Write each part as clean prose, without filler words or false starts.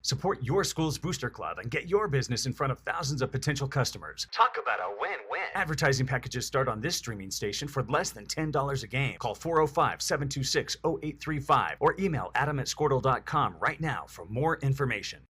Support your school's booster club and get your business in front of thousands of potential customers. Talk about a win-win. Advertising packages start on this streaming station for less than $10 a game. Call 405-726-0835 or email adam@squirtle.com right now for more information.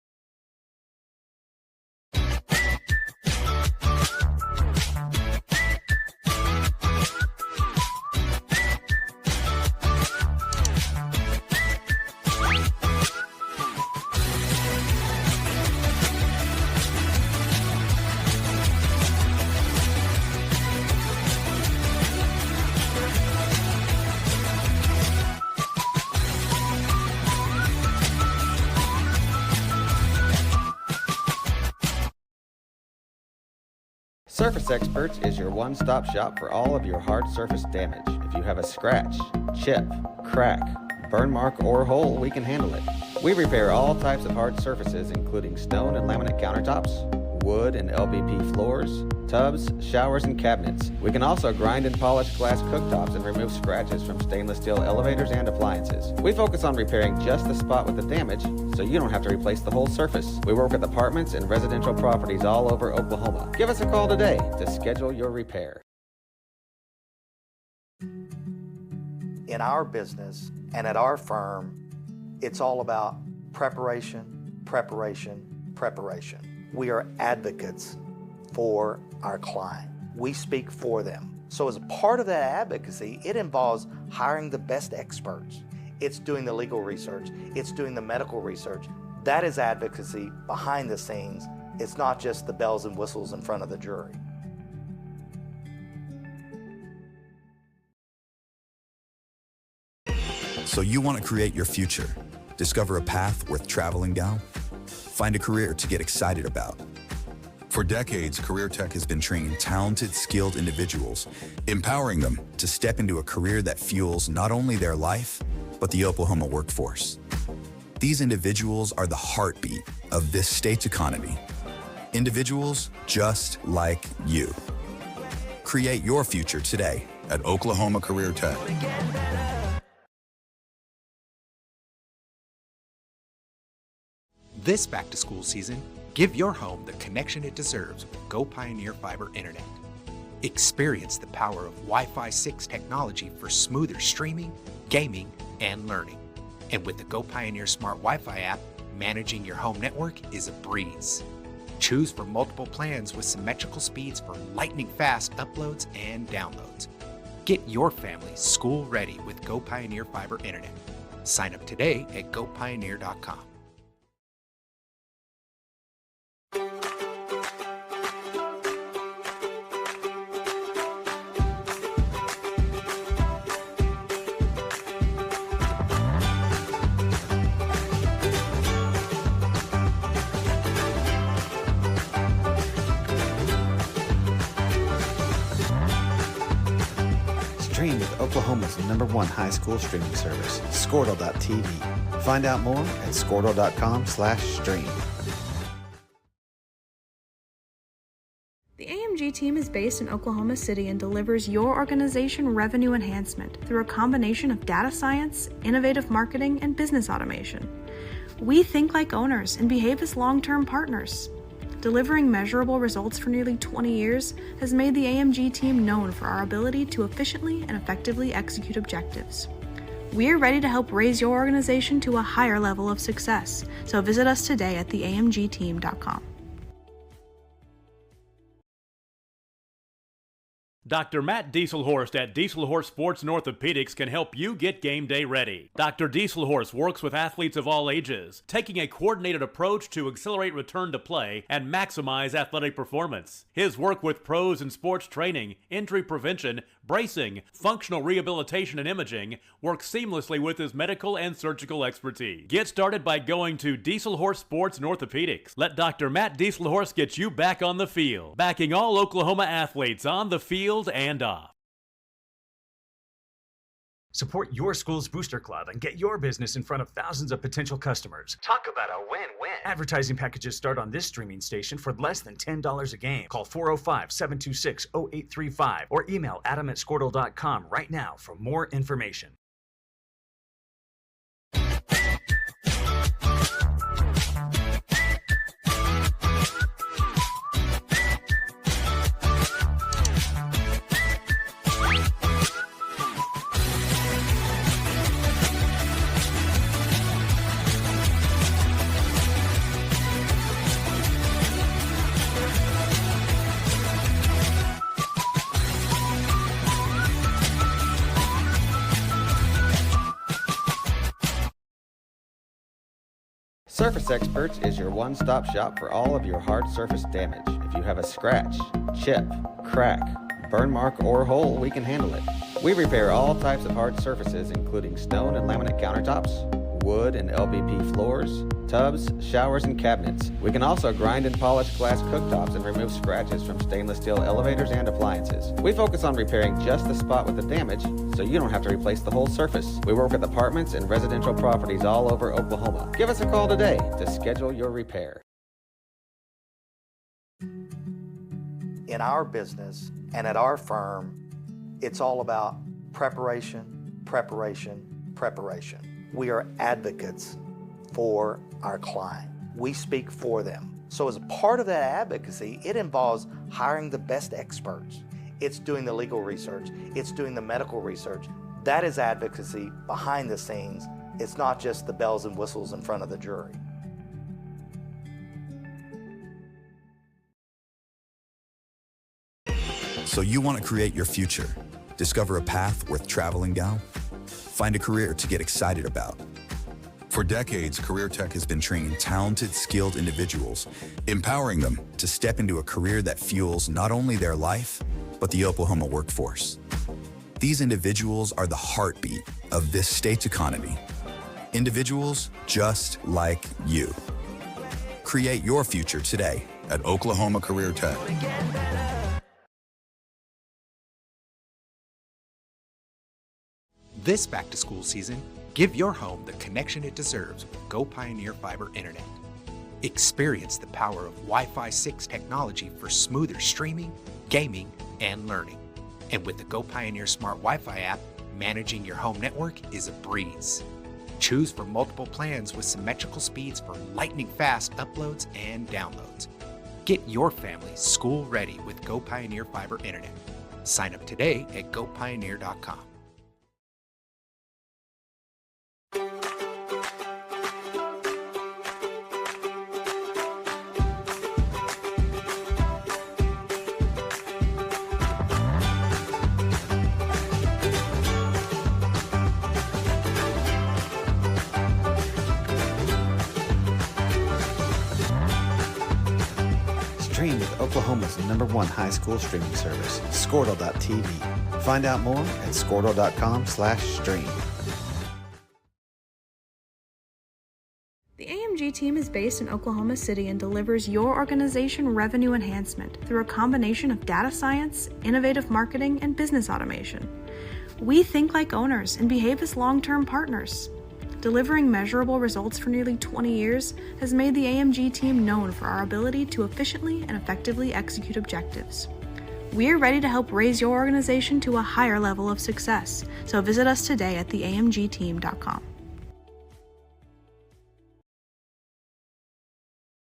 Surface Experts is your one-stop shop for all of your hard surface damage. If you have a scratch, chip, crack, burn mark, or hole, we can handle it. We repair all types of hard surfaces, including stone and laminate countertops, wood and LVP floors, tubs, showers, and cabinets. We can also grind and polish glass cooktops and remove scratches from stainless steel elevators and appliances. We focus on repairing just the spot with the damage, so you don't have to replace the whole surface. We work with apartments and residential properties all over Oklahoma. Give us a call today to schedule your repair. In our business and at our firm, it's all about preparation, preparation, preparation. We are advocates for our client. We speak for them. So as part of that advocacy, it involves hiring the best experts. It's doing the legal research. It's doing the medical research. That is advocacy behind the scenes. It's not just the bells and whistles in front of the jury. So you want to create your future, discover a path worth traveling down, find a career to get excited about. For decades, Career Tech has been training talented, skilled individuals, empowering them to step into a career that fuels not only their life, but the Oklahoma workforce. These individuals are the heartbeat of this state's economy. Individuals just like you. Create your future today at Oklahoma Career Tech. This back-to-school season, give your home the connection it deserves with Go Pioneer Fiber Internet. Experience the power of Wi-Fi 6 technology for smoother streaming, gaming, and learning. And with the Go Pioneer Smart Wi-Fi app, managing your home network is a breeze. Choose from multiple plans with symmetrical speeds for lightning-fast uploads and downloads. Get your family school-ready with Go Pioneer Fiber Internet. Sign up today at gopioneer.com. Stream with Oklahoma's #1 high school streaming service, Squirtle.tv. Find out more at squirtle.com/stream. The AMG team is based in Oklahoma City and delivers your organization revenue enhancement through a combination of data science, innovative marketing, and business automation. We think like owners and behave as long-term partners. Delivering measurable results for nearly 20 years has made the AMG team known for our ability to efficiently and effectively execute objectives. We're ready to help raise your organization to a higher level of success, so visit us today at theamgteam.com. Dr. Matt Dieselhorst at Dieselhorst Sports and Orthopedics can help you get game day ready. Dr. Dieselhorst works with athletes of all ages, taking a coordinated approach to accelerate return to play and maximize athletic performance. His work with pros in sports training, injury prevention, bracing, functional rehabilitation, and imaging works seamlessly with his medical and surgical expertise. Get started by going to Dieselhorst Sports and Orthopedics. Let Dr. Matt Dieselhorst get you back on the field, backing all Oklahoma athletes on the field and off. Support your school's booster club and get your business in front of thousands of potential customers. Talk about a win-win. Advertising packages start on this streaming station for less than $10 a game. Call 405-726-0835 or email adam@squirtle.com right now for more information. Surface Experts is your one-stop shop for all of your hard surface damage. If you have a scratch, chip, crack, burn mark, or hole, we can handle it. We repair all types of hard surfaces, including stone and laminate countertops, wood and LVP floors, tubs, showers, and cabinets. We can also grind and polish glass cooktops and remove scratches from stainless steel elevators and appliances. We focus on repairing just the spot with the damage, so you don't have to replace the whole surface. We work with apartments and residential properties all over Oklahoma. Give us a call today to schedule your repair. In our business and at our firm, it's all about preparation, preparation, preparation. We are advocates for our client. We speak for them. So as part of that advocacy, it involves hiring the best experts. It's doing the legal research. It's doing the medical research. That is advocacy behind the scenes. It's not just the bells and whistles in front of the jury. So you want to create your future, discover a path worth traveling down, find a career to get excited about. For decades, Career Tech has been training talented, skilled individuals, empowering them to step into a career that fuels not only their life, but the Oklahoma workforce. These individuals are the heartbeat of this state's economy. Individuals just like you. Create your future today at Oklahoma Career Tech. This back-to-school season, give your home the connection it deserves with Go Pioneer Fiber Internet. Experience the power of Wi-Fi 6 technology for smoother streaming, gaming, and learning. And with the Go Pioneer Smart Wi-Fi app, managing your home network is a breeze. Choose from multiple plans with symmetrical speeds for lightning-fast uploads and downloads. Get your family school-ready with Go Pioneer Fiber Internet. Sign up today at gopioneer.com. Stream with Oklahoma's #1 high school streaming service, Squirtle.tv. Find out more at squirtle.com/stream. The AMG team is based in Oklahoma City and delivers your organization revenue enhancement through a combination of data science, innovative marketing, and business automation. We think like owners and behave as long-term partners. Delivering measurable results for nearly 20 years has made the AMG team known for our ability to efficiently and effectively execute objectives. We're ready to help raise your organization to a higher level of success, so visit us today at theamgteam.com.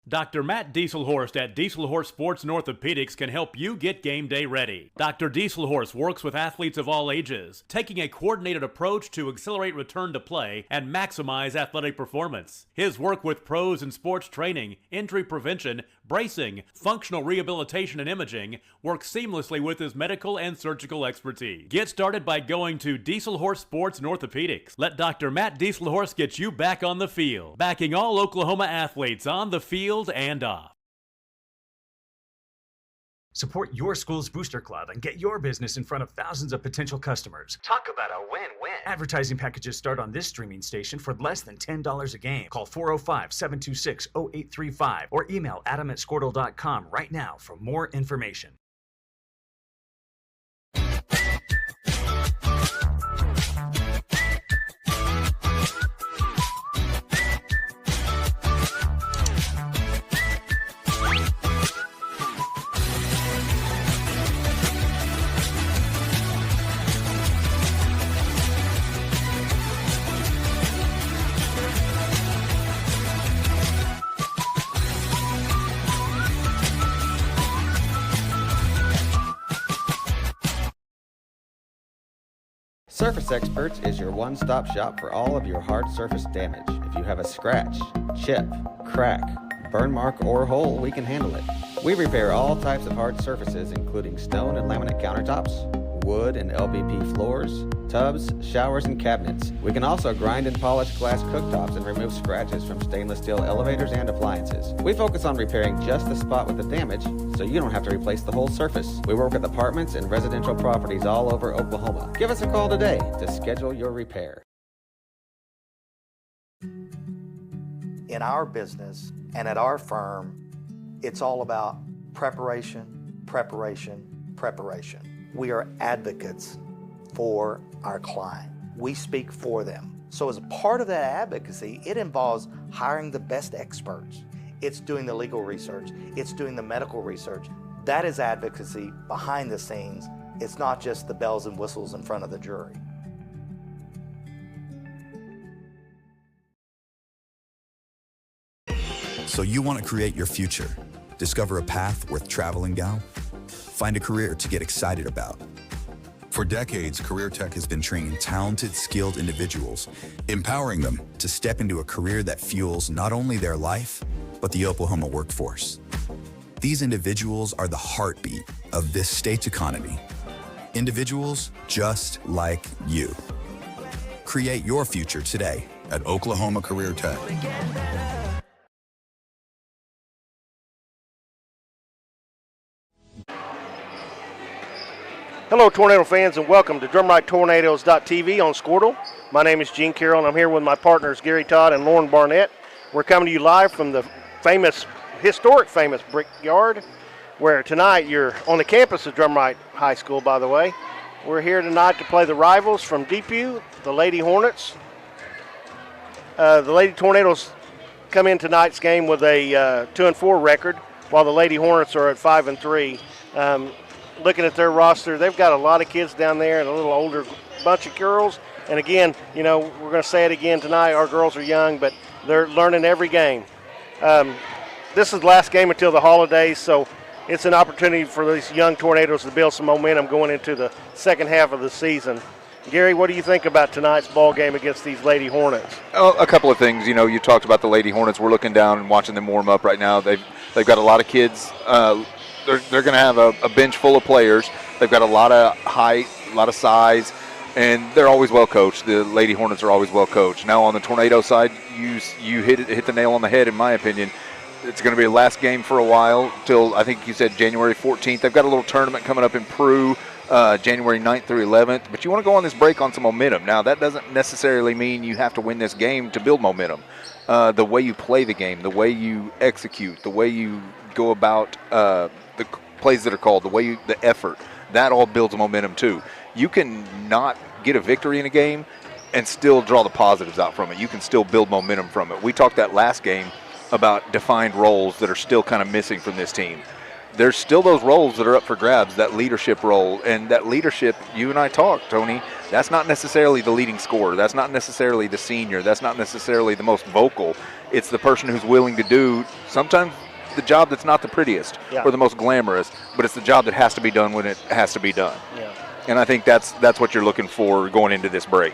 Dr. Matt Dieselhorst at Dieselhorst Sports and Orthopedics can help you get game day ready. Dr. Dieselhorst works with athletes of all ages, taking a coordinated approach to accelerate return to play and maximize athletic performance. His work with pros in sports training, injury prevention, bracing, functional rehabilitation, and imaging works seamlessly with his medical and surgical expertise. Get started by going to Dieselhorst Sports and Orthopedics. Let Dr. Matt Dieselhorst get you back on the field, backing all Oklahoma athletes on the field and off. Support your school's booster club and get your business in front of thousands of potential customers. Talk about a win-win. Advertising packages start on this streaming station for less than $10 a game. Call 405-726-0835 or email adam@squirtle.com right now for more information. Surface Experts is your one-stop shop for all of your hard surface damage. If you have a scratch, chip, crack, burn mark, or hole, we can handle it. We repair all types of hard surfaces, including stone and laminate countertops, wood and LVP floors, tubs, showers, and cabinets. We can also grind and polish glass cooktops and remove scratches from stainless steel elevators and appliances. We focus on repairing just the spot with the damage, so you don't have to replace the whole surface. We work with apartments and residential properties all over Oklahoma. Give us a call today to schedule your repair. In our business and at our firm, it's all about preparation, preparation, preparation. We are advocates for our client. We speak for them. So as part of that advocacy, it involves hiring the best experts. It's doing the legal research. It's doing the medical research. That is advocacy behind the scenes. It's not just the bells and whistles in front of the jury. So you want to create your future, discover a path worth traveling down, find a career to get excited about. For decades, Career Tech has been training talented, skilled individuals, empowering them to step into a career that fuels not only their life, but the Oklahoma workforce. These individuals are the heartbeat of this state's economy. Individuals just like you. Create your future today at Oklahoma Career Tech. Hello, Tornado fans, and welcome to DrumrightTornadoes.tv on Squirtle. My name is Gene Carroll, and I'm here with my partners Gary Todd and Lauren Barnett. We're coming to you live from the historic famous Brickyard, where tonight you're on the campus of Drumright High School, by the way. We're here tonight to play the rivals from Depew, the Lady Hornets. The Lady Tornadoes come in tonight's game with a 2-4 record, while the Lady Hornets are at 5-3. Looking at their roster, they've got a lot of kids down there and a little older bunch of girls. And again, you know, we're going to say it again tonight, our girls are young, but they're learning every game. This is the last game until the holidays, so it's an opportunity for these young Tornadoes to build some momentum going into the second half of the season. Gary, what do you think about tonight's ball game against these Lady Hornets? Oh, a couple of things. You know, you talked about the Lady Hornets. We're looking down and watching them warm up right now. They've got a lot of kids. They're going to have a bench full of players. They've got a lot of height, a lot of size, and they're always well coached. The Lady Hornets are always well coached. Now on the Tornado side, you hit the nail on the head, in my opinion. It's going to be a last game for a while till I think you said January 14th. They've got a little tournament coming up in Peru, January 9th through 11th. But you want to go on this break on some momentum. Now that doesn't necessarily mean you have to win this game to build momentum. The way you play the game, the way you execute, the way you go about the plays that are called, the effort, that all builds momentum too. You can not get a victory in a game and still draw the positives out from it. You can still build momentum from it. We talked that last game about defined roles that are still kind of missing from this team. There's still those roles that are up for grabs, that leadership role, and that leadership, you and I talked, Tony, that's not necessarily the leading scorer. That's not necessarily the senior. That's not necessarily the most vocal. It's the person who's willing to do sometimes the job that's not the prettiest or the most glamorous, but it's the job that has to be done when it has to be done. Yeah. And I think that's what you're looking for going into this break.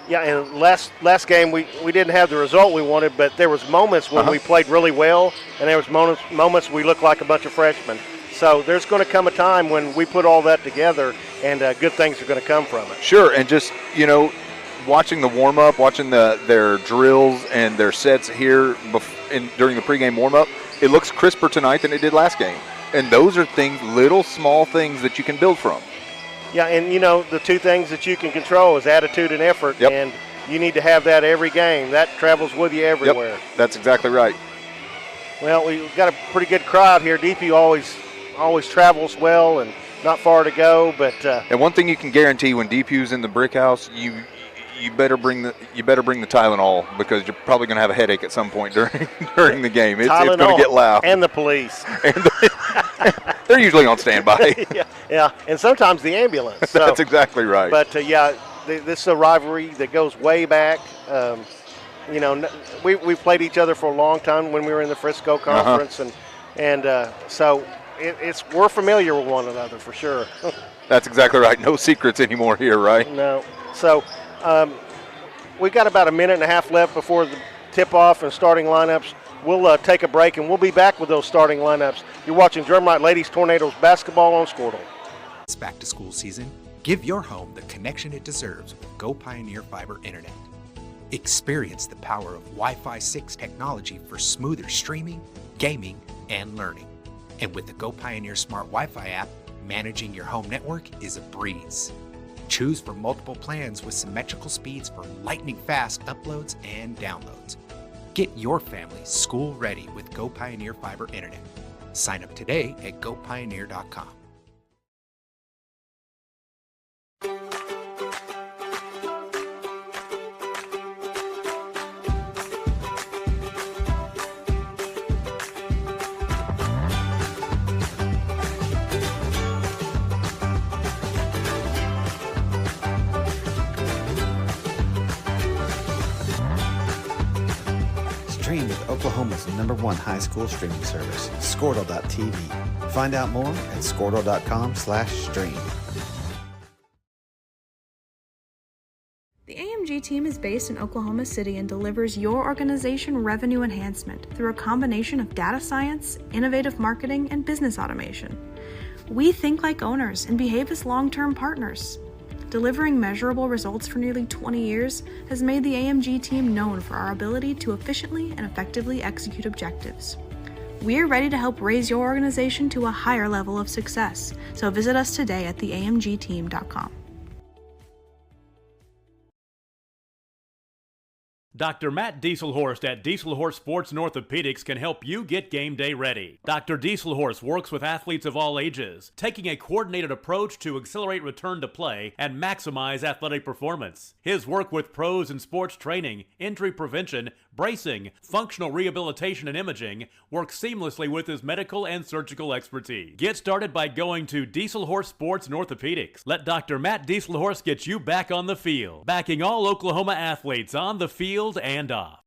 Yeah, and last game we didn't have the result we wanted, but there was moments when we played really well, and there was moments we looked like a bunch of freshmen. So there's going to come a time when we put all that together, and good things are going to come from it. Sure, and just, you know, watching the warm-up, watching their drills and their sets here during the pregame warm-up, it looks crisper tonight than it did last game. And those are things, little small things that you can build from. Yeah, and you know, the two things that you can control is attitude and effort, and you need to have that every game. That travels with you everywhere. Yep, that's exactly right. Well, we've got a pretty good crowd here. DP always travels well and not far to go, but and one thing you can guarantee when Depew's in the brick house, you better bring the Tylenol, because you're probably going to have a headache at some point during the game. It's going to get loud. And the police. They're usually on standby. yeah, and sometimes the ambulance. So. That's exactly right. But this is a rivalry that goes way back. You know, we played each other for a long time when we were in the Frisco Conference, and so we're familiar with one another for sure. That's exactly right. No secrets anymore here, right? No. So we've got about a minute and a half left before the tip-off and starting lineups. We'll take a break, and we'll be back with those starting lineups. You're watching Drumright Ladies Tornadoes basketball on Squirtle. It's back to school season. Give your home the connection it deserves with Go Pioneer Fiber Internet. Experience the power of Wi-Fi 6 technology for smoother streaming, gaming, and learning. And with the Go Pioneer Smart Wi-Fi app, managing your home network is a breeze. Choose from multiple plans with symmetrical speeds for lightning-fast uploads and downloads. Get your family school ready with Go Pioneer Fiber Internet. Sign up today at gopioneer.com. Stream with Oklahoma's #1 high school streaming service, Squirtle.tv. Find out more at squirtle.com/stream. The AMG team is based in Oklahoma City and delivers your organization revenue enhancement through a combination of data science, innovative marketing, and business automation. We think like owners and behave as long-term partners. Delivering measurable results for nearly 20 years has made the AMG team known for our ability to efficiently and effectively execute objectives. We're ready to help raise your organization to a higher level of success, so visit us today at theamgteam.com. Dr. Matt Dieselhorst at Dieselhorst Sports and Orthopedics can help you get game day ready. Dr. Dieselhorst works with athletes of all ages, taking a coordinated approach to accelerate return to play and maximize athletic performance. His work with pros in sports training, injury prevention, bracing, functional rehabilitation, and imaging works seamlessly with his medical and surgical expertise. Get started by going to Dieselhorst Sports and Orthopedics. Let Dr. Matt Dieselhorst get you back on the field, backing all Oklahoma athletes on the field and off.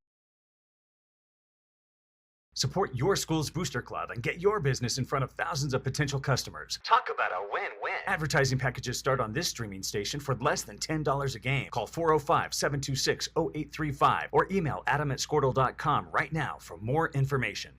Support your school's Booster Club and get your business in front of thousands of potential customers. Talk about a win-win. Advertising packages start on this streaming station for less than $10 a game. Call 405-726-0835 or email adam@squirtle.com right now for more information.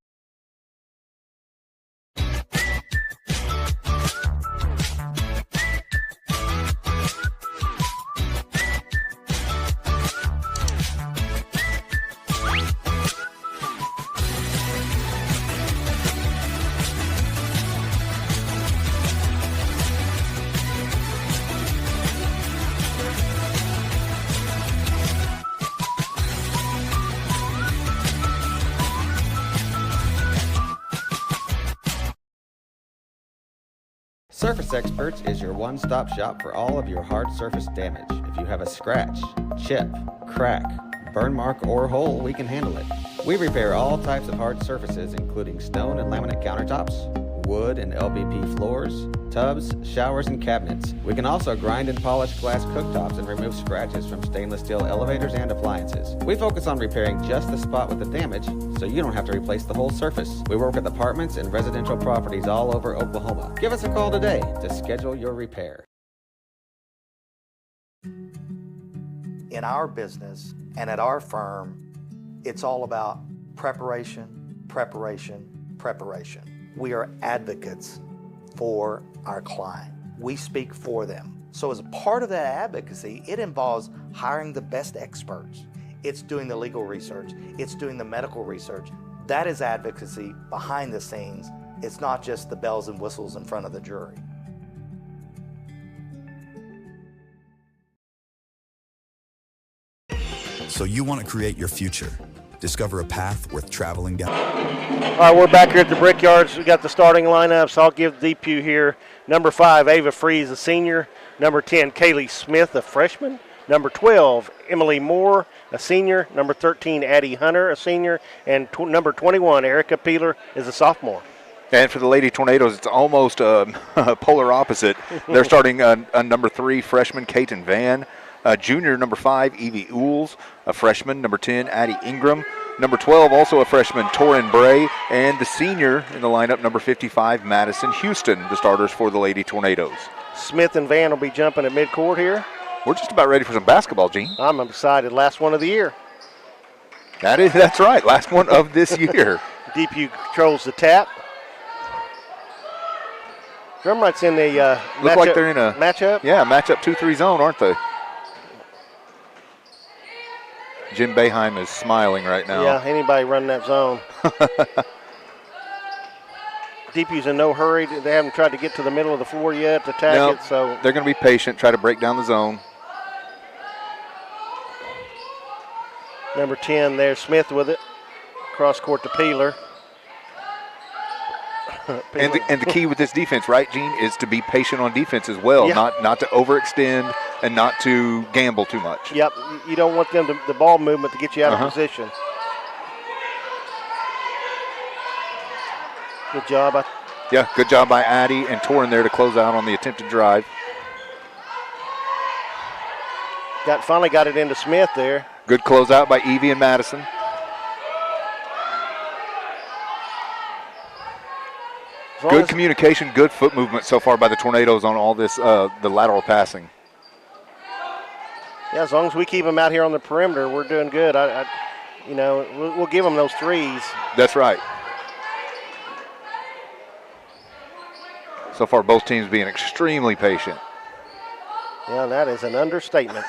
Surface Experts is your one-stop shop for all of your hard surface damage. If you have a scratch, chip, crack, burn mark, or hole, we can handle it. We repair all types of hard surfaces, including stone and laminate countertops, wood and LVP floors, tubs, showers, and cabinets. We can also grind and polish glass cooktops and remove scratches from stainless steel elevators and appliances. We focus on repairing just the spot with the damage, so you don't have to replace the whole surface. We work with apartments and residential properties all over Oklahoma. Give us a call today to schedule your repair. In our business and at our firm, it's all about preparation, preparation, preparation. We are advocates for our client. We speak for them. So as a part of that advocacy, it involves hiring the best experts. It's doing the legal research. It's doing the medical research. That is advocacy behind the scenes. It's not just the bells and whistles in front of the jury. So you want to create your future. Discover a path worth traveling down. All right, we're back here at the Brickyards. We got the starting lineups. I'll give Depew here. Number 5, Ava Freeze, a senior. Number 10, Kaylee Smith, a freshman. Number 12, Emily Moore, a senior. Number 13, Addie Hunter, a senior. And number 21, Erica Peeler, is a sophomore. And for the Lady Tornadoes, it's almost a polar opposite. They're starting on number 3, freshman Kaiten Van. Junior, number 5, Evie Ools, a freshman. Number 10, Addie Ingram. Number 12, also a freshman, Torin Bray. And the senior in the lineup, number 55, Madison Houston, the starters for the Lady Tornadoes. Smith and Van will be jumping at midcourt here. We're just about ready for some basketball, Gene. I'm excited. Last one of the year. That's right. Last one of this year. Depew controls the tap. Drumright's in the look like they're in a matchup. Yeah, matchup 2-3 zone, aren't they? Jim Boeheim is smiling right now. Yeah, anybody running that zone. Depew's in no hurry. They haven't tried to get to the middle of the floor yet to attack it. So they're going to be patient, try to break down the zone. Number 10 there, Smith with it. Cross court to Peeler. And the key with this defense, right, Gene, is to be patient on defense as well, not to overextend and not to gamble too much. Yep, you don't want them the ball movement to get you out of position. Good job. Yeah, good job by Addy and Torin there to close out on the attempted drive. Finally got it into Smith there. Good closeout by Evie and Madison. Good communication, good foot movement so far by the Tornadoes on all this, the lateral passing. Yeah, as long as we keep them out here on the perimeter, we're doing good. We'll give them those threes. That's right. So far, both teams being extremely patient. Yeah, that is an understatement.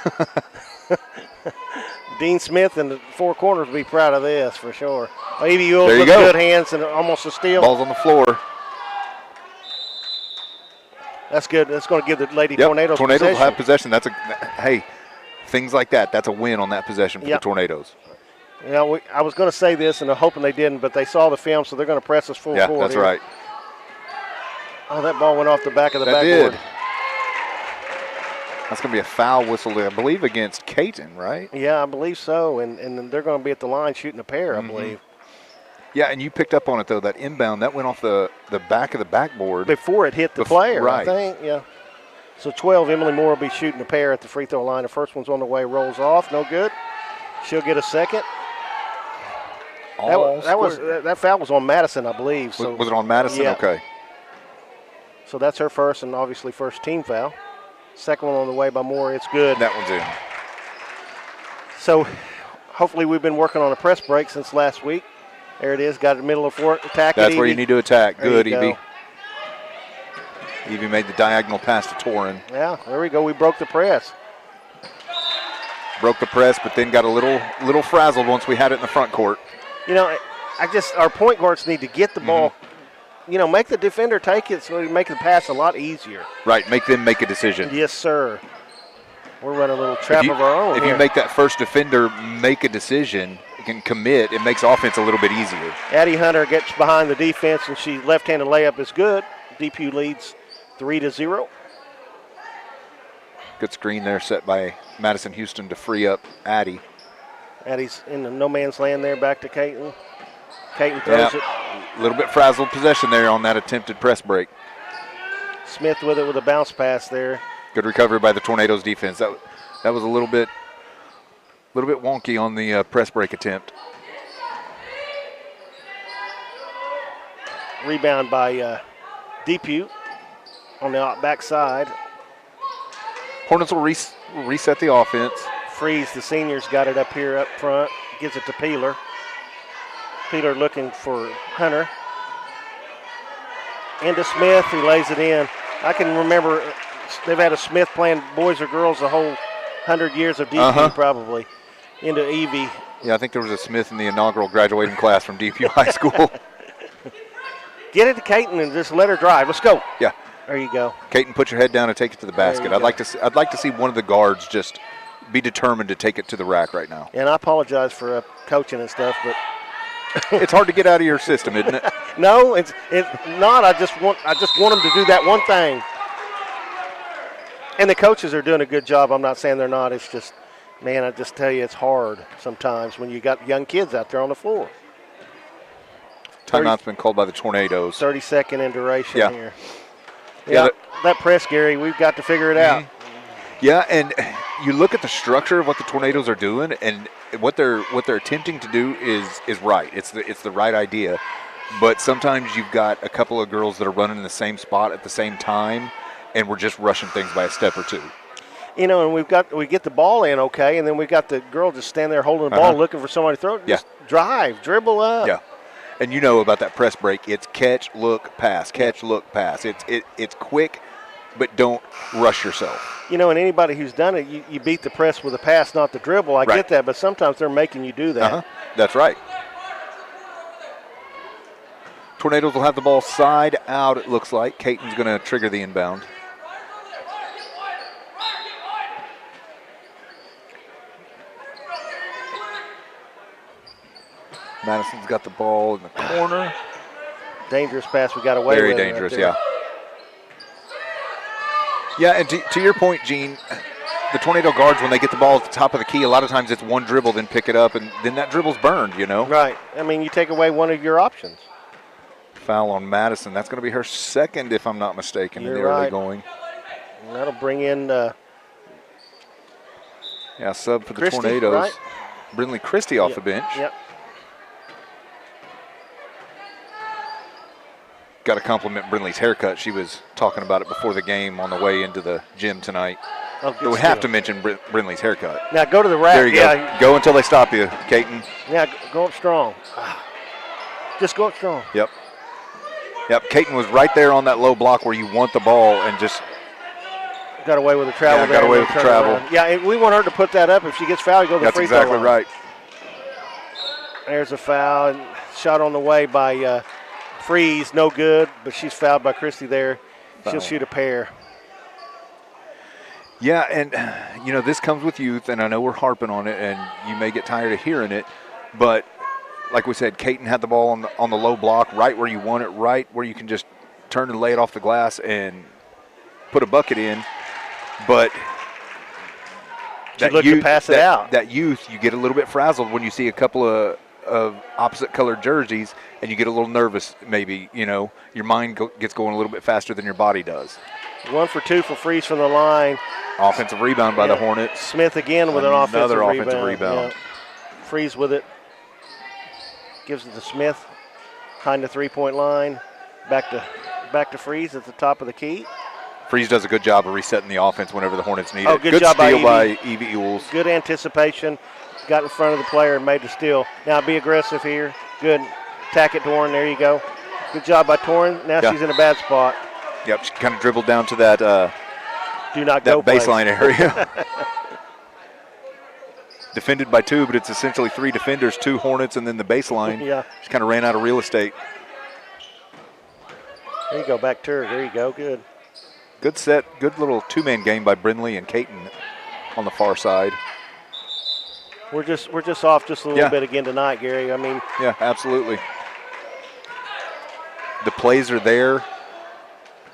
Dean Smith and the four corners will be proud of this for sure. Evie Ewell with good hands and almost a steal. Ball's on the floor. That's good. That's going to give the Lady Tornadoes Tornadoes possession. will have possession. Hey, things like that. That's a win on that possession for the Tornadoes. You know, I was going to say this, and I'm hoping they didn't, but they saw the film, so they're going to press us full court. Yeah, that's right. Oh, that ball went off the back of the backboard. Did. That's going to be a foul whistle, I believe, against Caton, right? Yeah, I believe so, and they're going to be at the line shooting a pair, I believe. Yeah, and you picked up on it, though, that inbound, that went off the back of the backboard. Before it hit the player, right. I think, yeah. So 12, Emily Moore will be shooting a pair at the free throw line. The first one's on the way, rolls off, no good. She'll get a second. That foul was on Madison, I believe. So was it on Madison? Yeah. Okay. So that's her first and obviously first team foul. Second one on the way by Moore. It's good. That one's in. So hopefully we've been working on a press break since last week. There it is. Got it middle of the floor. Attack. That's where you need to attack. Good, Evie. Go. Evie made the diagonal pass to Torin. Yeah, there we go. We broke the press. Broke the press, but then got a little frazzled once we had it in the front court. You know, our point guards need to get the ball. You know, make the defender take it so we make the pass a lot easier. Right, make them make a decision. Yes, sir. We're running a little trap of our own. If you make that first defender make a decision, can commit, it makes offense a little bit easier. Addie Hunter gets behind the defense, and she left-handed layup is good. Depew leads 3-0. Good screen there set by Madison Houston to free up Addie. Addie's in the no man's land there, back to Caton. Caton throws it. A little bit frazzled possession there on that attempted press break. Smith with it with a bounce pass there. Good recovery by the Tornadoes defense. That was a little bit wonky on the press break attempt. Rebound by Depew on the backside. Hornets will reset the offense. Freeze, the seniors got it up here up front. Gives it to Peeler. Peeler looking for Hunter. Into Smith, he lays it in. I can remember they've had a Smith playing boys or girls the whole 100 years of Depew probably. Into Evie. Yeah, I think there was a Smith in the inaugural graduating class from Depew High School. Get it to Caton and just let her drive. Let's go. Yeah. There you go. Caton, put your head down and take it to the basket. I'd like to see one of the guards just be determined to take it to the rack right now. And I apologize for coaching and stuff, but it's hard to get out of your system, isn't it? No, it's not. I just want them to do that one thing. And the coaches are doing a good job. I'm not saying they're not. It's just, man, I just tell you, it's hard sometimes when you got young kids out there on the floor. Timeout's been called by the Tornadoes. 30-second in duration here. Yeah, that press, Gary, we've got to figure it out. Yeah, and you look at the structure of what the Tornadoes are doing, and what they're attempting to do is right. It's the right idea, but sometimes you've got a couple of girls that are running in the same spot at the same time, and we're just rushing things by a step or two. You know, and we get the ball in okay, and then we got the girl just stand there holding the ball, looking for somebody to throw it. Just drive, dribble up. Yeah, And you know about that press break. It's catch, look, pass, catch, look, pass. It's quick, but don't rush yourself. You know, and anybody who's done it, you beat the press with a pass, not the dribble. I get that, but sometimes they're making you do that. That's right. Tornadoes will have the ball side out, it looks like. Caton's going to trigger the inbound. Madison's got the ball in the corner. Dangerous pass we got away with. Very dangerous, yeah. Yeah, and to your point, Gene, the Tornado guards, when they get the ball at the top of the key, a lot of times it's one dribble, then pick it up, and then that dribble's burned, you know? Right. I mean, you take away one of your options. Foul on Madison. That's going to be her second, if I'm not mistaken, in the early going. And that'll bring in sub for the Christie, Tornadoes. right? Brindley Christie off the bench. Yep. Got to compliment Brindley's haircut. She was talking about it before the game on the way into the gym tonight. Oh, but we have to mention Brindley's haircut. Now go to the rack. There you go. Go until they stop you, Caton. Yeah, go up strong. Just go up strong. Yep. Caton was right there on that low block where you want the ball and just got away with the travel. Got away with the travel. Around. Yeah, and we want her to put that up. If she gets fouled, go to the free throw line. That's exactly right. There's a foul. And shot on the way by Freeze, no good, but she's fouled by Christie there. She'll shoot a pair. Yeah, and, you know, this comes with youth, and I know we're harping on it, and you may get tired of hearing it, but like we said, Caton had the ball on the low block, right where you want it, right where you can just turn and lay it off the glass and put a bucket in. But that youth, to pass it out. That youth, you get a little bit frazzled when you see a couple of opposite colored jerseys, and you get a little nervous maybe, you know. Your mind gets going a little bit faster than your body does. 1 for 2 for Freeze from the line. Offensive rebound by the Hornets. Smith again with another offensive rebound. Yeah. Freeze with it. Gives it to Smith behind the three-point line. Back to Freeze at the top of the key. Freeze does a good job of resetting the offense whenever the Hornets need it. Good job steal by Evie Ewells. Good anticipation. Got in front of the player and made the steal. Now be aggressive here. Good. Tack it, Torrin. There you go. Good job by Torrin. Now she's in a bad spot. Yep, she kind of dribbled down to that do not go baseline area. Defended by 2, but it's essentially 3 defenders, 2 Hornets, and then the baseline. Yeah. She kind of ran out of real estate. There you go, back to her. There you go, good. Good set, good little two-man game by Brindley and Caton on the far side. We're just off just a little bit again tonight, Gary. I mean. Yeah, absolutely. The plays are there,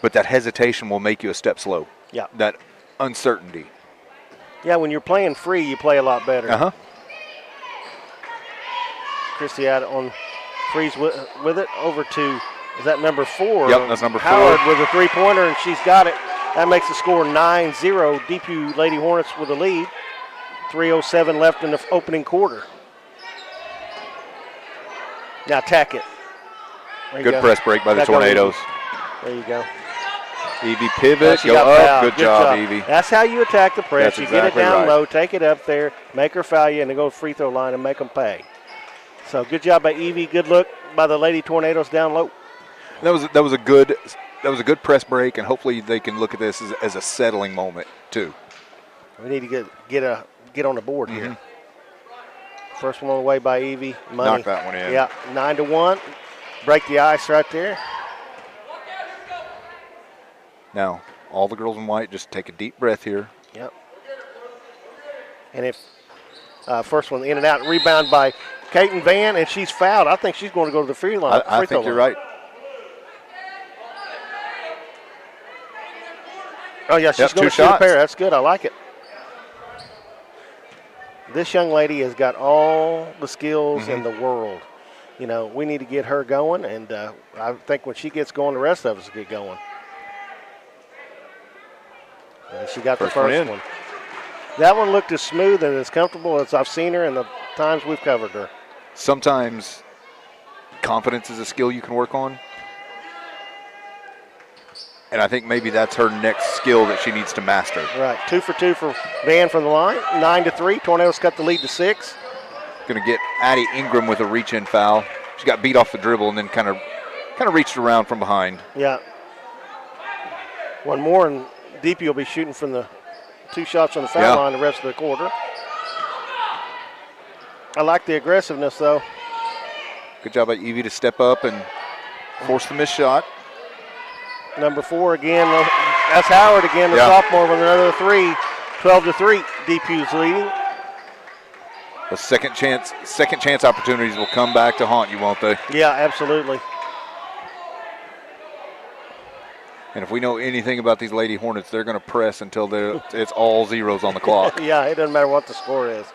but that hesitation will make you a step slow. Yeah. That uncertainty. Yeah, when you're playing free, you play a lot better. Christie out on Freeze with it over to, is that number 4? Yep, that's number 4. Howard with a three-pointer, and she's got it. That makes the score 9-0. Depew Lady Hornets with the lead. 3:07 left in the opening quarter. Now tack it. Good press break by the Tornadoes. There you go. Evie pivot, go up. Good job, Evie. That's how you attack the press. That's you exactly get it down right. low, take it up there, make her foul you, and then go to free throw line and make them pay. So good job by Evie. Good look by the Lady Tornadoes down low. That was a good press break, and hopefully they can look at this as a settling moment too. We need to get on the board here. First one on the way by Evie. Money. Knock that one in. Yeah, 9-1. Break the ice right there. Now, all the girls in white, just take a deep breath here. Yep. And if first one in and out, rebound by Caton Van, and she's fouled. I think she's going to go to the free line. I think you're right. Oh, yeah, she's going to shoot a pair. That's good. I like it. This young lady has got all the skills in the world. You know, we need to get her going, and I think when she gets going, the rest of us get going. And she got the first one. That one looked as smooth and as comfortable as I've seen her in the times we've covered her. Sometimes confidence is a skill you can work on. And I think maybe that's her next skill that she needs to master. Right, 2 for 2 for Van from the line, 9-3. Tornadoes cut the lead to 6. Going to get Addie Ingram with a reach-in foul. she got beat off the dribble and then kind of reached around from behind. Yeah. One more, and Depew will be shooting from the 2 shots on the foul line the rest of the quarter. I like the aggressiveness, though. Good job by Evie to step up and force the missed shot. Number 4 again. That's Howard again, the sophomore, with another 3. 12-3. Depew's leading. The second chance opportunities will come back to haunt you, won't they? Yeah, absolutely. And if we know anything about these Lady Hornets, they're going to press until it's all zeros on the clock. Yeah, it doesn't matter what the score is.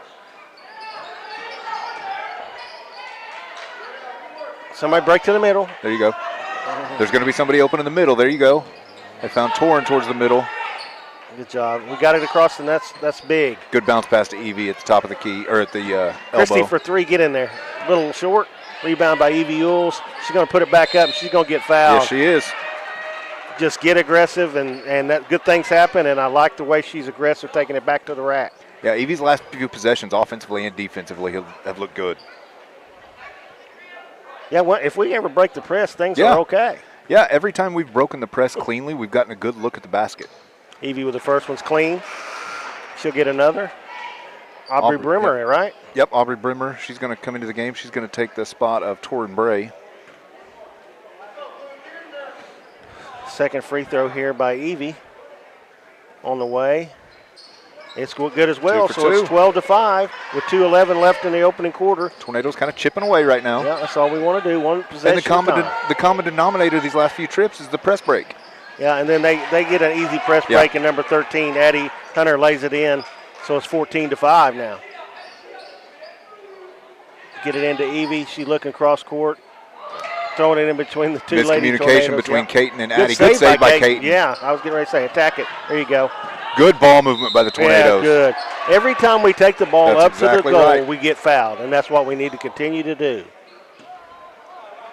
Somebody break to the middle. There you go. There's going to be somebody open in the middle. There you go. They found Torin towards the middle. Good job. We got it across, and that's big. Good bounce pass to Evie at the top of the key, or at the Christie elbow. for 3, get in there. A little short. Rebound by Evie Ewells. She's going to put it back up, and she's going to get fouled. Yes, she is. Just get aggressive, and that good things happen, and I like the way she's aggressive, taking it back to the rack. Yeah, Evie's last few possessions, offensively and defensively, have looked good. Yeah, well, if we ever break the press, things are okay. Yeah, every time we've broken the press cleanly, we've gotten a good look at the basket. Evie with the first one's clean. She'll get another. Aubrey Brimmer, right? Yep, Aubrey Brimmer. She's going to come into the game. She's going to take the spot of Torin Bray. Second free throw here by Evie on the way. It's good as well, so it's 12-5 with 2:11 left in the opening quarter. Tornadoes kind of chipping away right now. Yeah, that's all we want to do, one possession And the common denominator these last few trips is the press break. Yeah, and then they get an easy press break, and number 13, Addie Hunter, lays it in, so it's 14-5 now. Get it into Evie. She's looking cross court. Throwing it in between the two lady Miscommunication between Caton and Addie. Good save by Caton. Yeah, I was getting ready to say, attack it. There you go. Good ball movement by the Tornadoes. Yeah, good. Every time we take the ball That's up exactly to the goal, right. we get fouled, and that's what we need to continue to do.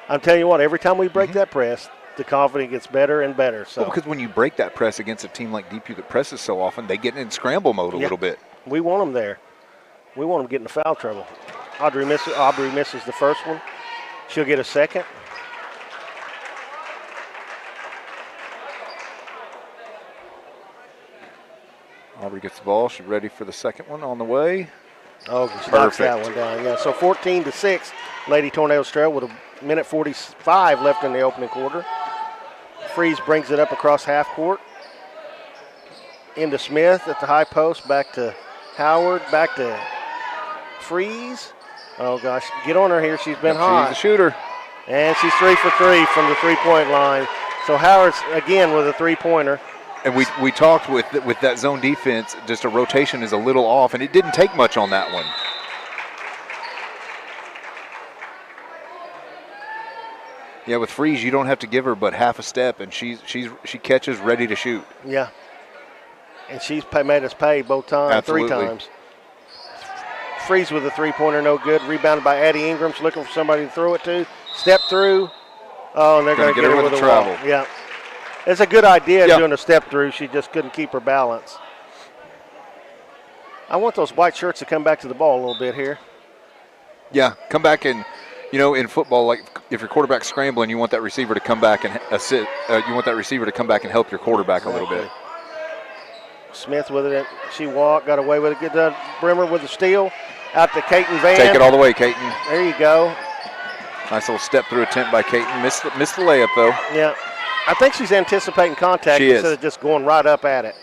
I'm telling you what, every time we break that press, the confidence gets better and better. So. Well, because when you break that press against a team like Depew that presses so often, they get in scramble mode a little bit. We want them there. We want them getting in foul trouble. Aubrey misses the first one. She'll get a second. Aubrey gets the ball. She's ready for the second one on the way. Oh, she knocks that one down. Yeah, so 14-6. Lady Tornadoes trail with a minute 45 left in the opening quarter. Freeze brings it up across half court. Into Smith at the high post. Back to Howard. Back to Freeze. Oh, gosh. Get on her here. She's been hot. She's a shooter. And she's 3 for 3 from the three-point line. So Howard's, again, with a three-pointer. And we talked with that zone defense, just a rotation is a little off, and it didn't take much on that one. Yeah, with Freeze, you don't have to give her but half a step, and she catches ready to shoot. Yeah. And she's made us pay both times, Absolutely. 3 times. Freeze with a three-pointer, no good. Rebounded by Addie Ingram. She's looking for somebody to throw it to. Step through. Oh, and they're going to get her with a travel. wall. Yeah. It's a good idea doing a step through. She just couldn't keep her balance. I want those white shirts to come back to the ball a little bit here. Yeah, come back and, in football, like if your quarterback's scrambling, you want that receiver to come back and assist. You want that receiver to come back and help your quarterback a little bit. Smith with it. She walked, got away with it. Get done. Brimmer with the steal. Out to Caton Van. Take it all the way, Caton. There you go. Nice little step through attempt by Caton. Missed the layup, though. Yeah. I think she's anticipating contact instead of just going right up at it.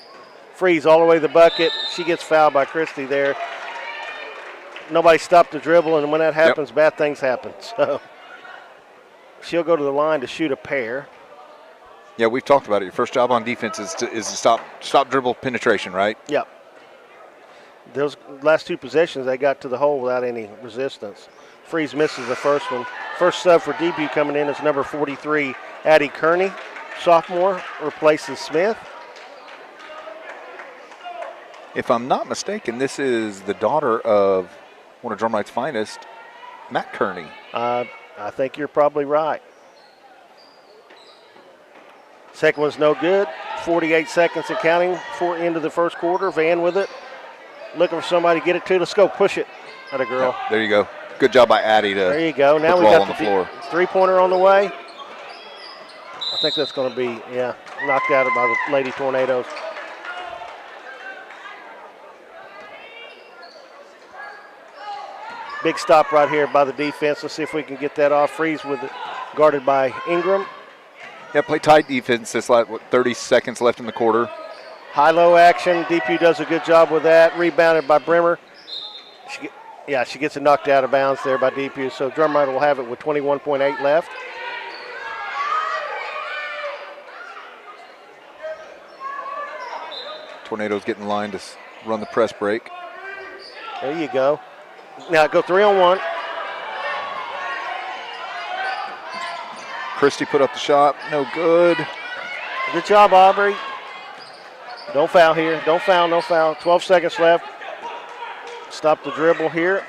Freeze all the way to the bucket. She gets fouled by Christie there. Nobody stopped the dribble, and when that happens, bad things happen. So she'll go to the line to shoot a pair. Yeah, we've talked about it. Your first job on defense is to stop dribble penetration, right? Yep. Those last 2 possessions, they got to the hole without any resistance. Freeze misses the first one. First sub for Depew coming in is number 43, Addie Kearney. Sophomore replaces Smith. If I'm not mistaken, this is the daughter of one of Drumright's finest, Matt Kearney. I think you're probably right. Second one's no good. 48 seconds and counting for into the first quarter. Van with it. Looking for somebody to get it to. Let's go. Push it. At a girl. There you go. Good job by Addie to There you go. Now put we the ball got on the floor. three-pointer on the way. I think that's going to be, knocked out by the Lady Tornadoes. Big stop right here by the defense. Let's see if we can get that off. Freeze with it, guarded by Ingram. Yeah, play tight defense. This 30 seconds left in the quarter. High-low action. Depew does a good job with that. Rebounded by Bremer. She gets it knocked out of bounds there by Depew. So Drumright will have it with 21.8 left. Tornadoes getting in line to run the press break. There you go. Now go 3-on-1. Christie put up the shot. No good. Good job, Aubrey. Don't foul here. Don't foul, no foul. 12 seconds left. Stop the dribble here.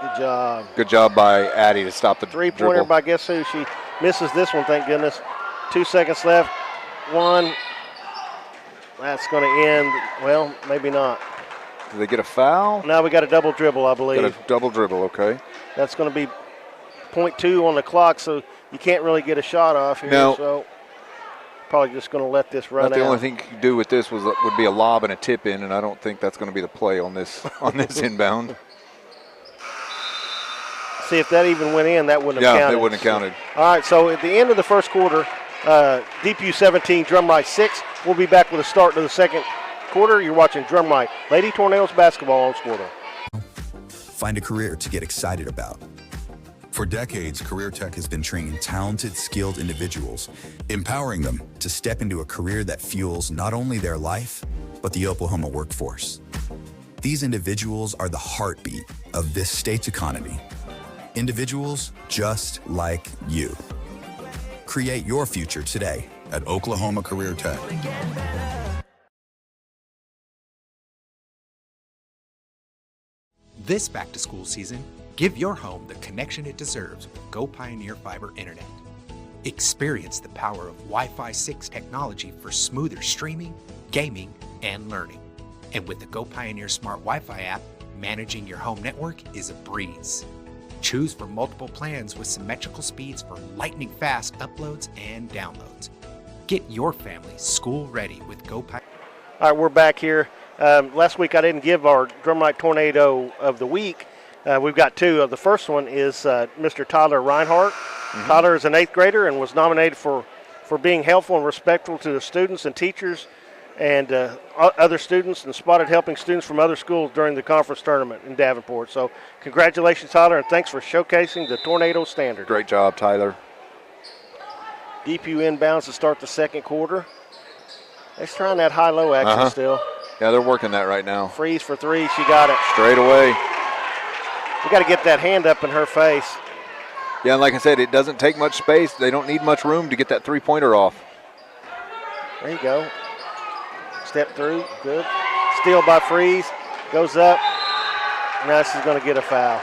Good job. Good job by Addie to stop the Three-pointer dribble. by guess who? She misses this one, thank goodness. 2 seconds left. One. That's going to end. Well, maybe not. Did they get a foul? Now we got a double dribble, I believe. Got a double dribble, okay. That's going to be 0.2 on the clock, so you can't really get a shot off here. No. So probably just going to let this run out. The only thing you could do with this would be a lob and a tip in, and I don't think that's going to be the play on this inbound. See, if that even went in, that wouldn't have counted. Yeah, they wouldn't have counted. All right, so at the end of the first quarter, Depew 17, Drumright 6. We'll be back with a start to the second quarter. You're watching Drumright Lady Tornadoes basketball on Squirtle. Find a career to get excited about. For decades, Career Tech has been training talented, skilled individuals, empowering them to step into a career that fuels not only their life, but the Oklahoma workforce. These individuals are the heartbeat of this state's economy. Individuals just like you. Create your future today at Oklahoma Career Tech. This back-to-school season, give your home the connection it deserves with Go Pioneer Fiber Internet. Experience the power of Wi-Fi 6 technology for smoother streaming, gaming, and learning. And with the Go Pioneer Smart Wi-Fi app, managing your home network is a breeze. Choose from multiple plans with symmetrical speeds for lightning-fast uploads and downloads. Get your family school-ready with Go Pioneer. All right, we're back here. Last week I didn't give our Drumright Tornado of the week. We've got two. The first one is Mr. Tyler Reinhardt. Tyler is an 8th grader and was nominated for being helpful and respectful to the students and teachers and other students, and spotted helping students from other schools during the conference tournament in Davenport. So congratulations, Tyler, and thanks for showcasing the Tornado standard. Great job, Tyler. Depew inbounds to start the second quarter. They're trying that high-low action still. Yeah, they're working that right now. Freeze for three. She got it. Straight away. We got to get that hand up in her face. Yeah, and like I said, it doesn't take much space. They don't need much room to get that three-pointer off. There you go. Step through. Good. Steal by Freeze. Goes up. Now she's going to get a foul.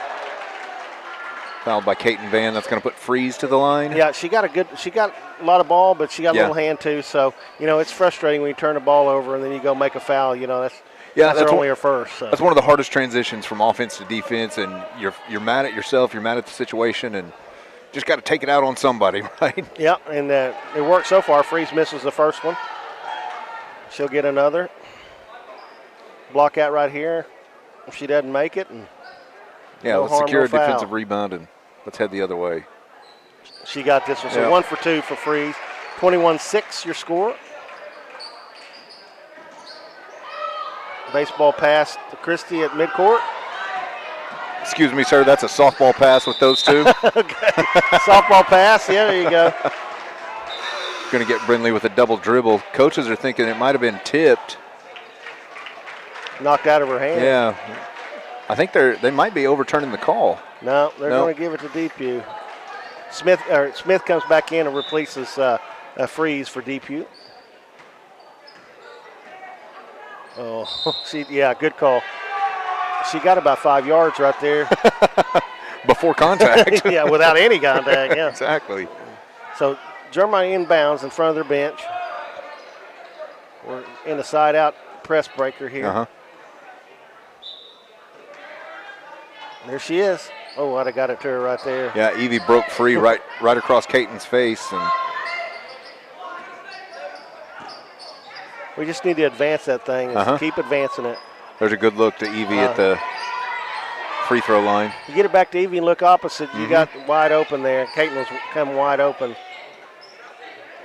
Fouled by Kaiten Van. That's going to put Freeze to the line. Yeah, she got a lot of ball, but she got a little hand too. So, it's frustrating when you turn the ball over and then you go make a foul. That's only her first. So. That's one of the hardest transitions from offense to defense, and you're mad at yourself, you're mad at the situation, and just got to take it out on somebody, right? Yeah, and it worked so far. Freeze misses the first one. She'll get another. Block out right here. If she doesn't make it. And let's secure a defensive rebound, and let's head the other way. She got this one. So 1 for 2 for Freeze. 21-6 your score. Baseball pass to Christie at midcourt. Excuse me, sir, that's a softball pass with those two. Okay. Softball pass. Yeah, there you go. Going to get Brindley with a double dribble. Coaches are thinking it might have been tipped. Knocked out of her hand. Yeah. I think they might be overturning the call. No, they're going to give it to Depew. Smith comes back in and replaces a Freeze for Depew. Oh, good call. She got about 5 yards right there. Before contact. Yeah, without any contact, yeah. Exactly. So Drumright inbounds in front of their bench. We're in a side-out press breaker here. There she is. Oh, I'd have got it to her right there. Yeah, Evie broke free right across Caton's face. And we just need to advance that thing and keep advancing it. There's a good look to Evie at the free throw line. You get it back to Evie and look opposite. You got wide open there. Caton was coming wide open.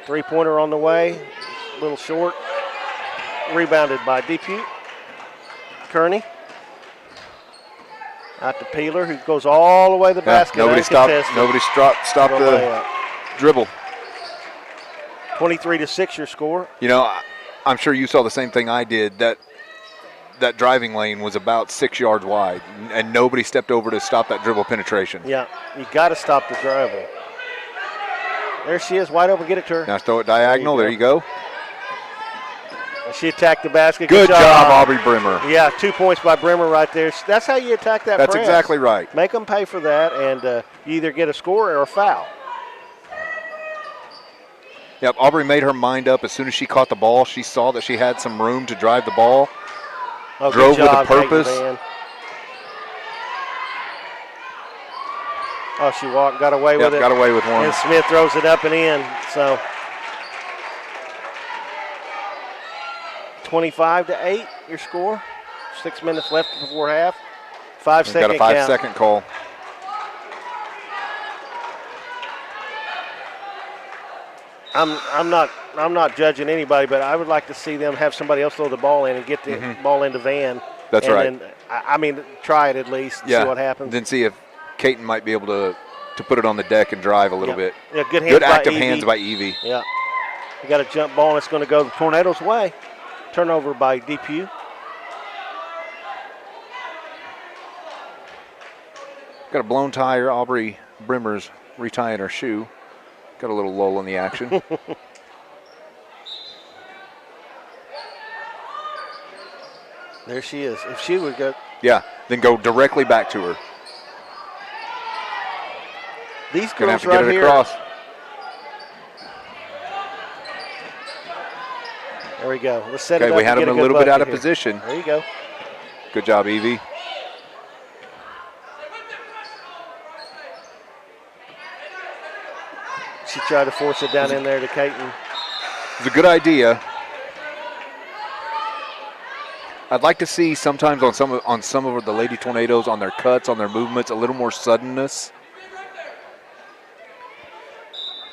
Three-pointer on the way. A little short. Rebounded by Depew. Kearney. Out to Peeler, who goes all the way to the basket. Nobody stopped the dribble. 23-6 your score. You know, I'm sure you saw the same thing I did. That driving lane was about 6 yards wide, and nobody stepped over to stop that dribble penetration. Yeah, you got to stop the dribble. There she is, wide open. Get it to her. Now throw it diagonal. There you go. She attacked the basket. Good job, Aubrey Brimmer. Yeah, 2 points by Brimmer right there. That's how you attack that That's press. exactly right. Make them pay for that, and you either get a score or a foul. Yep, Aubrey made her mind up as soon as she caught the ball. She saw that she had some room to drive the ball. Oh, drove with a purpose. Oh, she got away with it. Got away with one. And Smith throws it up and in. So 25-8, your score. 6 minutes left before half. 5 second count. Got a 5-second call. I'm not judging anybody, but I would like to see them have somebody else throw the ball in and get the ball into Van. That's right. Then, I mean, try it at least. See what happens. Then see if Caton might be able to put it on the deck and drive a little bit. Yeah, good active hands by Evie. Yeah. You got a jump ball, and it's going to go the Tornadoes' way. Turnover by Depew. Got a blown tire. Aubrey Brimmer's retying her shoe. Got a little lull in the action. There she is. If she would go. Yeah, then go directly back to her. These Gonna have girls to right get it here. across. There we go. Let's set it up. Okay, we had them them a little bit out of position. There you go. Good job, Evie. She tried to force it down in there to Caton. It's a good idea. I'd like to see sometimes on some of the Lady Tornadoes, on their cuts, on their movements, a little more suddenness.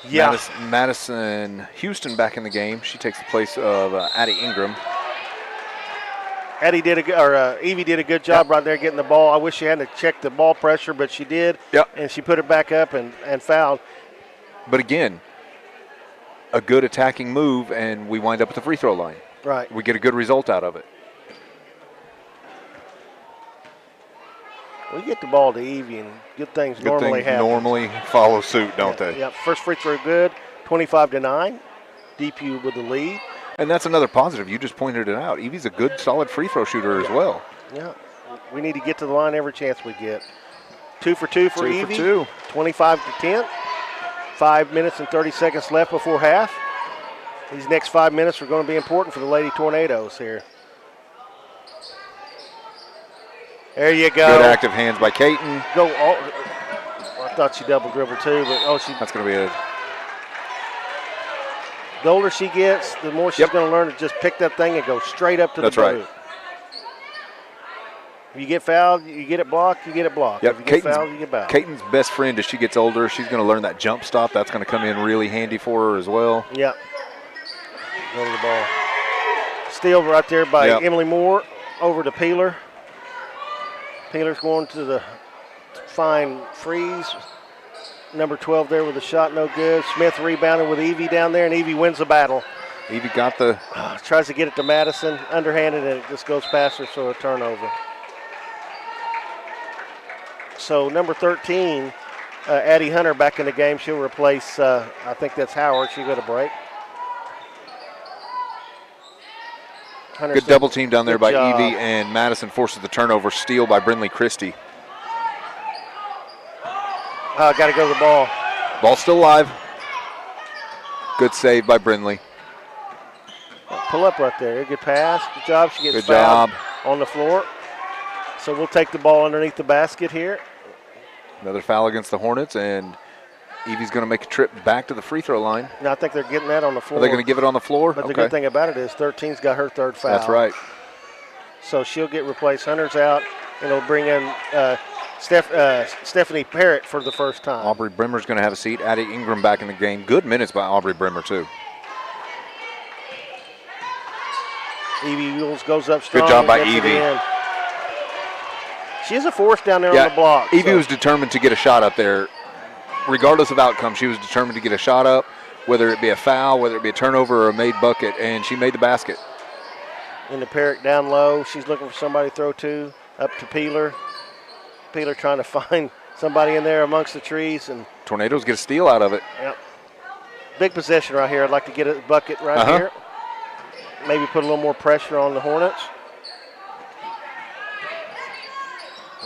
Yeah. Madison Houston back in the game. She takes the place of Addie Ingram. Evie did a good job right there getting the ball. I wish she hadn't checked the ball pressure, but she did. Yep. And she put it back up and fouled. But again, a good attacking move, and we wind up at the free throw line. Right. We get a good result out of it. We get the ball to Evie, and good things normally happen. Normally follow suit, don't they? Yeah. First free throw good, 25-9. Depew with the lead. And that's another positive. You just pointed it out. Evie's a good, solid free throw shooter as well. Yeah. We need to get to the line every chance we get. 2 for 2 for Evie. 2 for 2. 25-10. 5 minutes and 30 seconds left before half. These next 5 minutes are going to be important for the Lady Tornadoes here. There you go. Good active hands by Caton. I thought she double dribbled too, but that's going to be a. The older she gets, the more she's going to learn to just pick that thing and go straight up to the boot. That's right. If you get fouled, you get it blocked, you get it blocked. Yep. If you get fouled, you get fouled. Caton's best friend as she gets older, she's going to learn that jump stop. That's going to come in really handy for her as well. Yep. Go to the ball. Steal right there by Emily Moore over to Peeler. Peeler's going to the fine freeze. Number 12 there with a shot, no good. Smith rebounded with Evie down there, and Evie wins the battle. Evie got the. Tries to get it to Madison, underhanded, and it just goes past her, so a turnover. So number 13, Addie Hunter back in the game. She'll replace, I think that's Howard. She'll go to break. Good double team down there by Evie, and Madison forces the turnover. Steal by Brinley Christie. Got to go to the ball. Ball's still alive. Good save by Brinley. Pull up right there. Good pass. Good job. She gets Good fouled job on the floor. So we'll take the ball underneath the basket here. Another foul against the Hornets, and Evie's going to make a trip back to the free throw line. No, I think they're getting that on the floor. Are they going to give it on the floor? But the good thing about it is 13's got her third foul. That's right. So she'll get replaced. Hunter's out, and it'll bring in Stephanie Parrott for the first time. Aubrey Brimmer's going to have a seat. Addie Ingram back in the game. Good minutes by Aubrey Brimmer, too. Evie Mules goes up strong. Good job by and gets it Evie. in. She is a force down there on the block. Evie was determined to get a shot up there. Regardless of outcome, she was determined to get a shot up, whether it be a foul, whether it be a turnover or a made bucket, and she made the basket. Into Parrott down low. She's looking for somebody to throw to. Up to Peeler. Peeler trying to find somebody in there amongst the trees. And Tornadoes get a steal out of it. Yep. Big possession right here. I'd like to get a bucket right here. Maybe put a little more pressure on the Hornets.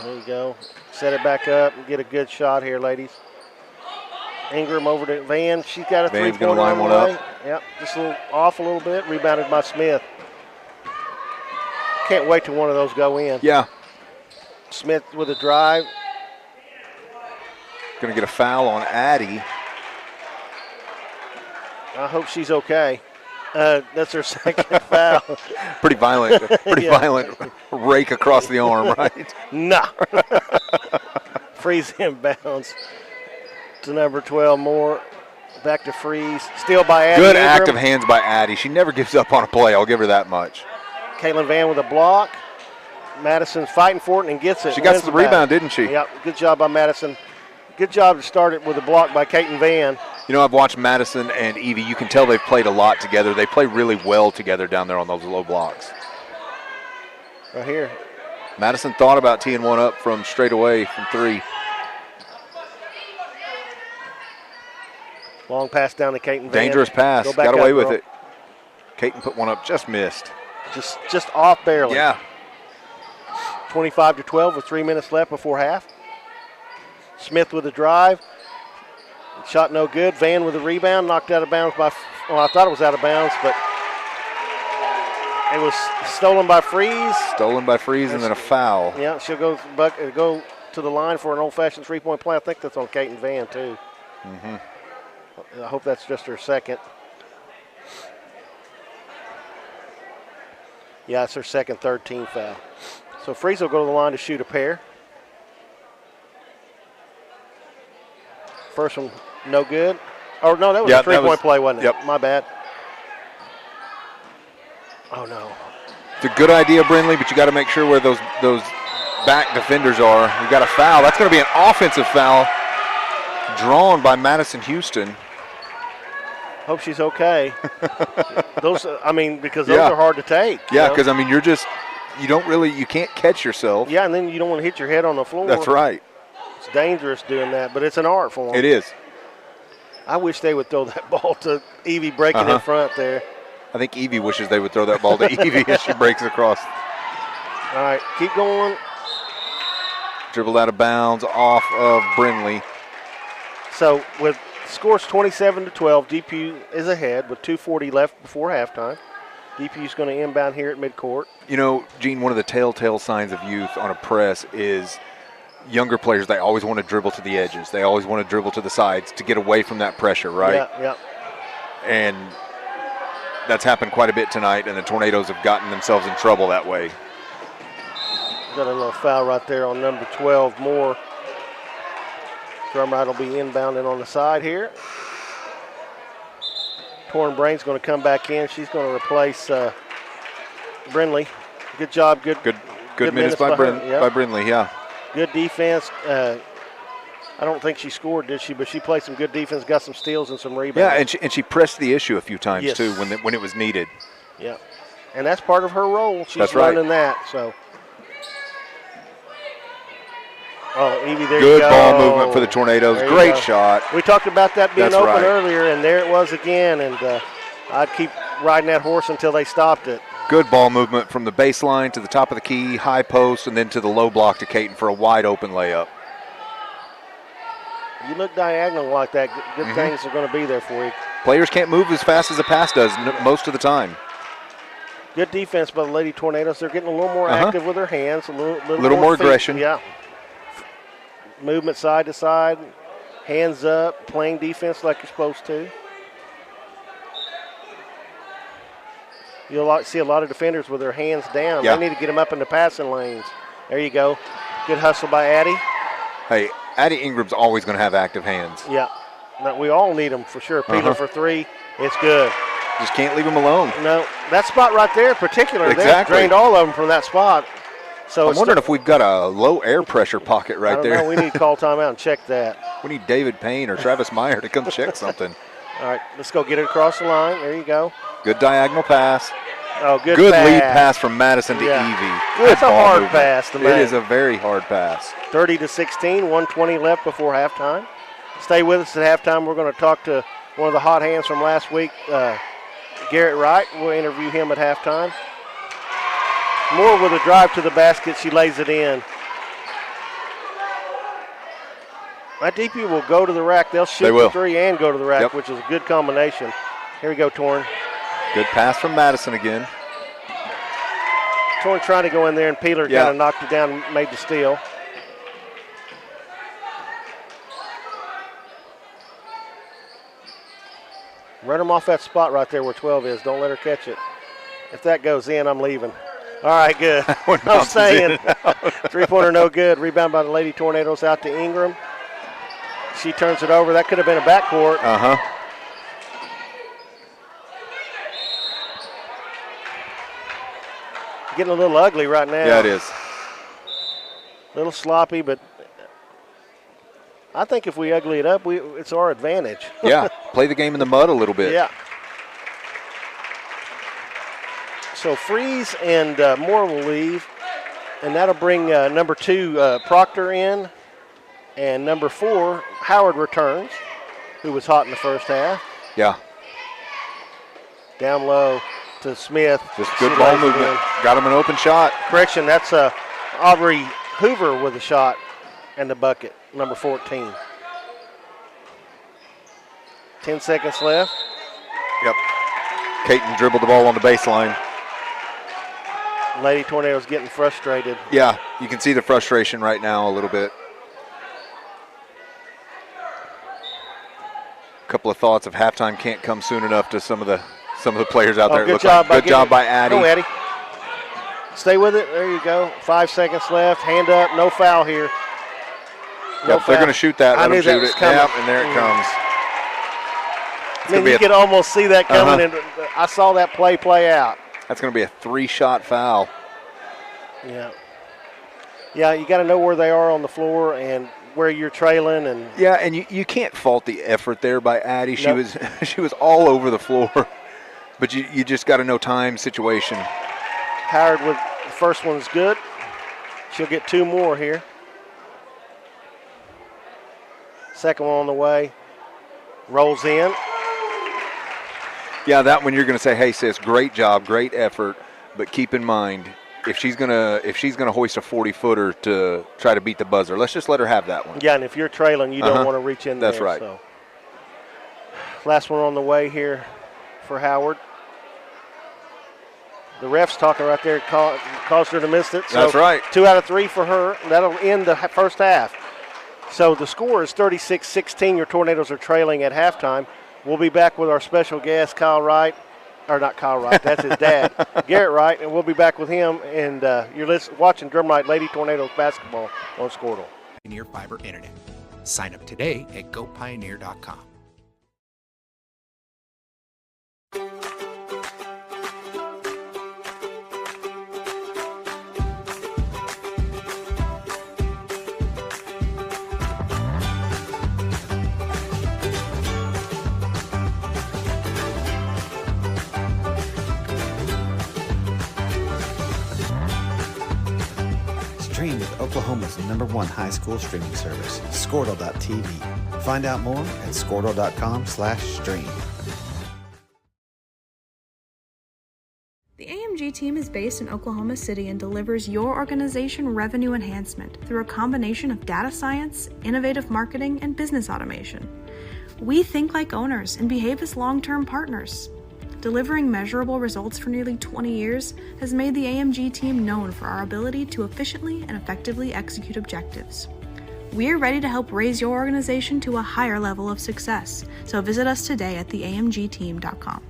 There you go. Set it back up and get a good shot here, ladies. Ingram over to Van. She's got a three-pointer on the way. Yep, just a little off a little bit. Rebounded by Smith. Can't wait till one of those go in. Yeah. Smith with a drive. Going to get a foul on Addie. I hope she's okay. That's her second foul. Pretty violent. Violent rake across the arm, right? Nah. Freeze inbounds to number 12 Moore. Back to Freeze. Steal by Addie. Good Ingram. active hands by Addie. She never gives up on a play. I'll give her that much. Caitlin Van with a block. Madison's fighting for it and gets it. She got the rebound, didn't she? Yep. Good job by Madison. Good job to start it with a block by Caitlin Van. You know, I've watched Madison and Evie. You can tell they've played a lot together. They play really well together down there on those low blocks. Right here. Madison thought about teeing one up from straight away from three. Long pass down to Caitlin Van. Dangerous pass. Got away with it. Caitlin put one up, just missed. Just off barely. Yeah. 25-12 with 3 minutes left before half. Smith with a drive. Shot no good. Van with a rebound. Knocked out of bounds by, well, I thought it was out of bounds, but it was stolen by Freeze. Stolen by Freeze and then a foul. Yeah, she'll go to the line for an old-fashioned three-point play. I think that's on Caitlin Van, too. I hope that's just her second. Yeah, it's her second 13 foul. So Freeze will go to the line to shoot a pair. First one, no good. Oh, no, that was a three-point play, wasn't it? Yep. My bad. Oh, no. It's a good idea, Brindley, but you got to make sure where those back defenders are. You got a foul. That's going to be an offensive foul drawn by Madison Houston. Hope she's okay. Those, I mean, because those are hard to take. Yeah, because, I mean, you can't catch yourself. Yeah, and then you don't want to hit your head on the floor. That's right. It's dangerous doing that, but it's an art form. It is. I wish they would throw that ball to Evie breaking in front there. I think Evie wishes they would throw that ball to Evie as she breaks across. All right, keep going. Dribbled out of bounds off of Brindley. So with scores 27-12, Depew is ahead with 2:40 left before halftime. Depew's going to inbound here at midcourt. You know, Gene, one of the telltale signs of youth on a press is younger players, they always want to dribble to the edges. They always want to dribble to the sides to get away from that pressure, right? Yeah. And that's happened quite a bit tonight, and the Tornadoes have gotten themselves in trouble that way. Got a little foul right there on number 12, Moore. Drumright will be inbounding on the side here. Torn Brain's going to come back in. She's going to replace Brindley. Good job. Good minutes by Brindley, yeah. Good defense. I don't think she scored, did she? But she played some good defense, got some steals and some rebounds. Yeah, and she pressed the issue a few times, too, when it was needed. Yeah, and that's part of her role. She's that's right. learning that, so. Oh, Evie, there you go. Good ball movement for the Tornadoes. Great shot. We talked about that being open right. earlier, and there it was again. And I'd keep riding that horse until they stopped it. Good ball movement from the baseline to the top of the key, high post, and then to the low block to Caton for a wide open layup. You look diagonal like that, good things are going to be there for you. Players can't move as fast as a pass does most of the time. Good defense by the Lady Tornadoes. They're getting a little more active with their hands, a little more feet. aggression. Yeah. movement side to side, hands up, playing defense like you're supposed to. You'll see a lot of defenders with their hands down. Yeah. They need to get them up in the passing lanes. There you go. Good hustle by Addie. Hey, Addie Ingram's always going to have active hands. Yeah. No, we all need them for sure. Peeler for three. It's good. Just can't leave him alone. No, that spot right there in particular, Exactly. they drained all of them from that spot. So I'm wondering if we've got a low air pressure pocket right there. No, we need to call timeout and check that. We need David Payne or Travis Meyer to come check something. All right, let's go get it across the line. There you go. Good diagonal pass. Oh, good Good lead pass from Madison to Evie. Good That's a ball hard movement. pass to make. It is a very hard pass. 30-16, 1:20 left before halftime. Stay with us at halftime. We're going to talk to one of the hot hands from last week, Garrett Wright. We'll interview him at halftime. Moore with a drive to the basket. She lays it in. That Depew will go to the rack. They'll shoot the three and go to the rack, which is a good combination. Here we go, Torn. Good pass from Madison again. Torn trying to go in there, and Peeler kind of knocked it down and made the steal. Run them off that spot right there where 12 is. Don't let her catch it. If that goes in, I'm leaving. All right, good. I'm saying. Three-pointer no good. Rebound by the Lady Tornadoes out to Ingram. She turns it over. That could have been a backcourt. Uh-huh. Getting a little ugly right now. Yeah, it is. A little sloppy, but I think if we ugly it up, it's our advantage. Yeah, play the game in the mud a little bit. Yeah. So Freeze and Moore will leave, and that'll bring number 2, Proctor, in, and number 4, Howard, returns, who was hot in the first half. Yeah. Down low to Smith. Just good ball movement. Got him an open shot. Correction, that's Aubrey Hoover with a shot and the bucket, number 14. 10 seconds left. Yep. Caton dribbled the ball on the baseline. Lady Tornadoes getting frustrated. Yeah, you can see the frustration right now a little bit. A couple of thoughts of halftime can't come soon enough to some of the players out there. Good job by Addie. Go, Addie. Stay with it. There you go. 5 seconds left. Hand up. No foul here. They're going to shoot that. I Let knew them that shoot was it. coming. Yep, and there it comes. You could almost see that coming, and I saw that play out. That's going to be a 3-shot foul. Yeah. Yeah, you got to know where they are on the floor and where you're trailing. And yeah, and you can't fault the effort there by Addie. She was she was all over the floor, but you just got to know time, situation. Howard with the first one's good. She'll get 2 more here. Second one on the way. Rolls in. Yeah, that one you're going to say, hey, sis, great job, great effort, but keep in mind, if she's gonna hoist a 40-footer to try to beat the buzzer, let's just let her have that one. Yeah, and if you're trailing, you don't want to reach in there. That's right. So. Last one on the way here for Howard. The ref's talking right there, caused her to miss it. So that's right. 2 out of 3 for her. That'll end the first half. So the score is 36-16. Your Tornadoes are trailing at halftime. We'll be back with our special guest, Kyle Wright. Or not Kyle Wright, that's his dad, Garrett Wright, and we'll be back with him. And you're watching Drumright Lady Tornadoes basketball on Squirtle. Pioneer Fiber Internet. Sign up today at gopioneer.com. Stream with Oklahoma's #1 high school streaming service, Squirtle.tv. Find out more at Squirtle.com/stream. The AMG team is based in Oklahoma City and delivers your organization revenue enhancement through a combination of data science, innovative marketing, and business automation. We think like owners and behave as long-term partners. Delivering measurable results for nearly 20 years has made the AMG team known for our ability to efficiently and effectively execute objectives. We're ready to help raise your organization to a higher level of success. So visit us today at theamgteam.com.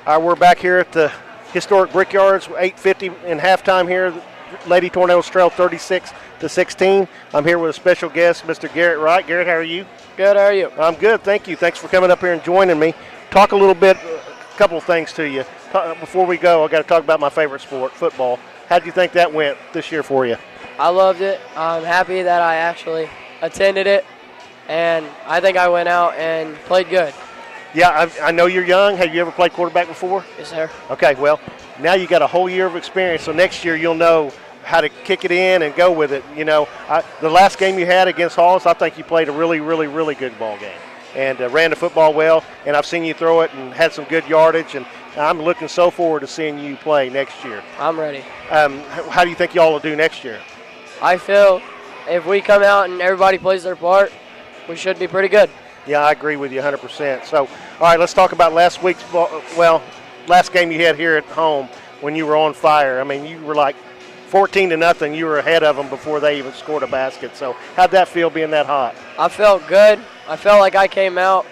We're back here at the historic Brickyards, 8:50 in halftime here. Lady Tornadoes trail 36-16. I'm here with a special guest, Mr. Garrett Wright. Garrett, how are you? Good, how are you? I'm good, thank you. Thanks for coming up here and joining me. Talk a little bit, a couple of things to you. Before we go, I got to talk about my favorite sport, football. How do you think that went this year for you? I loved it. I'm happy that I actually attended it, and I think I went out and played good. Yeah, I know you're young. Have you ever played quarterback before? Yes, sir. Okay, well, now you got a whole year of experience, so next year you'll know how to kick it in and go with it. You know, the last game you had against Halls, I think you played a really, really, really good ball game and ran the football well, and I've seen you throw it and had some good yardage, and I'm looking so forward to seeing you play next year. I'm ready. How do you think y'all will do next year? I feel if we come out and everybody plays their part, we should be pretty good. Yeah, I agree with you 100%. So, all right, let's talk about last game you had here at home when you were on fire. I mean, you were like 14-0. You were ahead of them before they even scored a basket. So, how'd that feel being that hot? I felt good. I felt like I came out,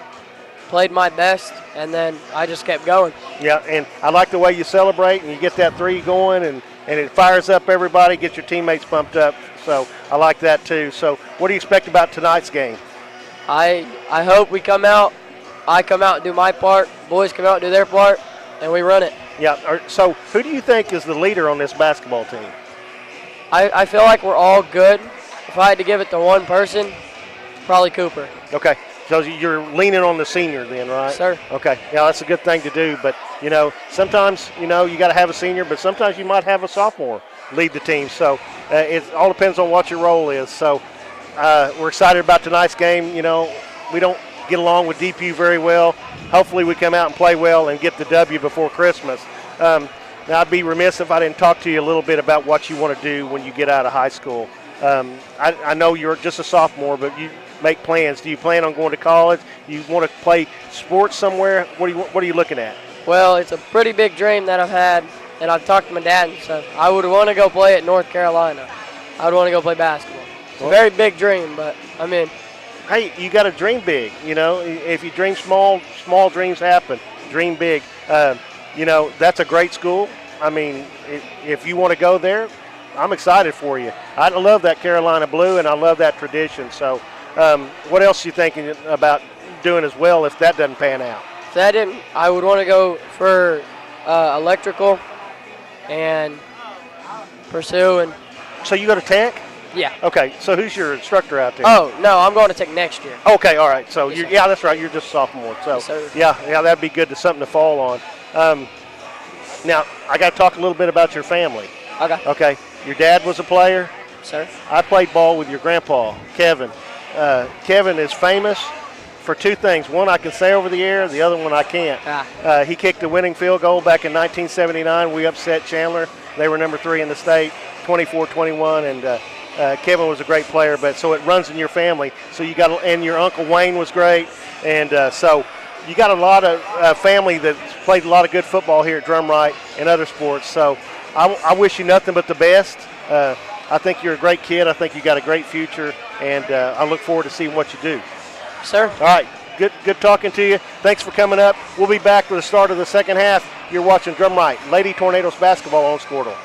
played my best, and then I just kept going. Yeah, and I like the way you celebrate and you get that three going and it fires up everybody, gets your teammates pumped up. So, I like that too. So, what do you expect about tonight's game? I hope we come out, I come out and do my part, boys come out and do their part, and we run it. Yeah, so who do you think is the leader on this basketball team? I feel like we're all good. If I had to give it to one person, probably Cooper. Okay, so you're leaning on the senior then, right? Sir. Okay, yeah, that's a good thing to do, but, you know, sometimes, you know, you got to have a senior, but sometimes you might have a sophomore lead the team, so it all depends on what your role is. So we're excited about tonight's game. You know, we don't get along with Depew very well. Hopefully we come out and play well and get the W before Christmas. Now, I'd be remiss if I didn't talk to you a little bit about what you want to do when you get out of high school. I know you're just a sophomore, but you make plans. Do you plan on going to college? You want to play sports somewhere? What are you looking at? Well, it's a pretty big dream that I've had, and I've talked to my dad and stuff. I would want to go play at North Carolina. I would want to go play basketball. It's a very big dream, but I'm in. Hey, you got to dream big. You know, if you dream small, small dreams happen. Dream big. You know, that's a great school. I mean, if you want to go there, I'm excited for you. I love that Carolina blue, and I love that tradition. So what else are you thinking about doing as well if that doesn't pan out? If that didn't, I would want to go for electrical and pursue. And so you go to Tech? Yeah. Okay, so who's your instructor out there? Oh, no, I'm going to Tech next year. Okay, all right. So, Yes, yeah, that's right. You're just a sophomore. So, Yes, yeah, that'd be good to something to fall on. Now, I got to talk a little bit about your family. Okay. Okay. Your dad was a player? Sir. I played ball with your grandpa, Kevin. Kevin is famous for two things. One I can say over the air, the other one I can't. He kicked the winning field goal back in 1979. We upset Chandler. They were number 3 in the state, 24-21, and Kevin was a great player, but so it runs in your family. So you got, and your Uncle Wayne was great, and so you got a lot of family that played a lot of good football here at Drumright and other sports. So I wish you nothing but the best. I think you're a great kid. I think you got a great future, and I look forward to seeing what you do. Sir. All right. Good talking to you. Thanks for coming up. We'll be back with the start of the second half. You're watching Drumright Lady Tornadoes basketball on Squirtle.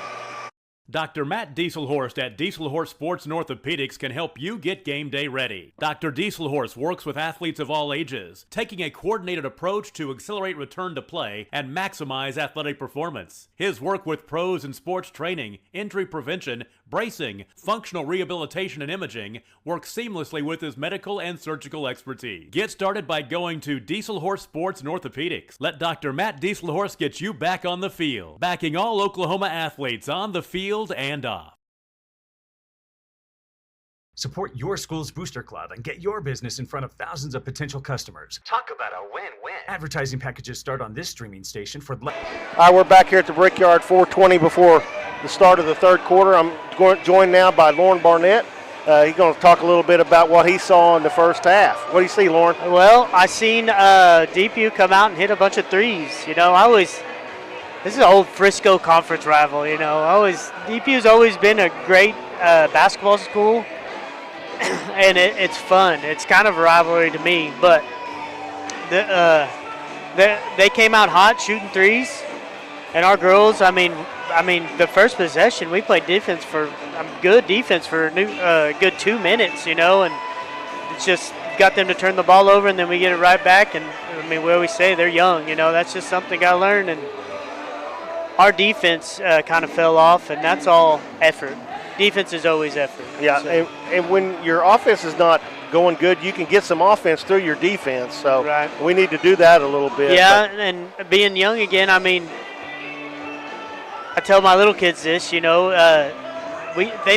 Dr. Matt Dieselhorst at Dieselhorst Sports and Orthopedics can help you get game day ready. Dr. Dieselhorst works with athletes of all ages, taking a coordinated approach to accelerate return to play and maximize athletic performance. His work with pros in sports training, injury prevention, bracing, functional rehabilitation, and imaging works seamlessly with his medical and surgical expertise. Get started by going to Dieselhorst Sports and Orthopedics. Let Dr. Matt Dieselhorst get you back on the field, backing all Oklahoma athletes on the field and off. Support your school's booster club and get your business in front of thousands of potential customers. Talk about a win-win. Advertising packages start on this streaming station for we're back here at the Brickyard, 4:20 before the start of the third quarter. I'm joined now by Lauren Barnett. He's going to talk a little bit about what he saw in the first half. What do you see, Lauren? Well, I seen Depew come out and hit a bunch of threes. You know, I This is an old Frisco Conference rival, Depew's always been a great basketball school, and it's fun. It's kind of a rivalry to me, but they came out hot shooting threes, and our girls, the first possession, we played defense for good defense for a good 2 minutes, and it's just got them to turn the ball over, and then we get it right back. And we always say they're young, that's just something got to learn. And our defense kind of fell off, and that's all effort. Defense is always effort. Yeah, so. and when your offense is not going good, you can get some offense through your defense. So right. We need to do that a little bit. Yeah, and being young again, I tell my little kids this, they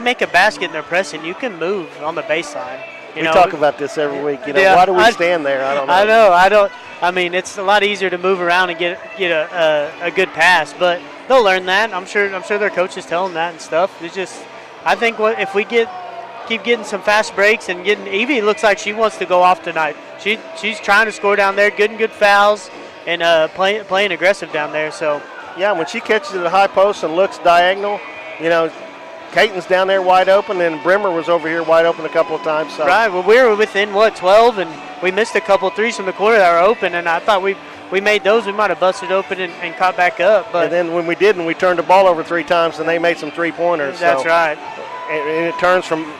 make a basket and they're pressing. You can move on the baseline. We talk about this every week. Why do we stand there? I don't know. I don't. It's a lot easier to move around and get a good pass, but they'll learn that. I'm sure their coaches tell them that and stuff. It's just, I think if we keep getting some fast breaks and Evie looks like she wants to go off tonight. She's trying to score down there, getting good fouls and playing aggressive down there. So yeah, when she catches it at the high post and looks diagonal, Caton's down there wide open, and Bremer was over here wide open a couple of times. So. Right. Well, we were within 12, and we missed a couple threes from the corner that were open, and I thought we made those. We might have busted open and caught back up. But and then when we didn't, we turned the ball over 3 times, and they made some 3-pointers. That's right. And it turns from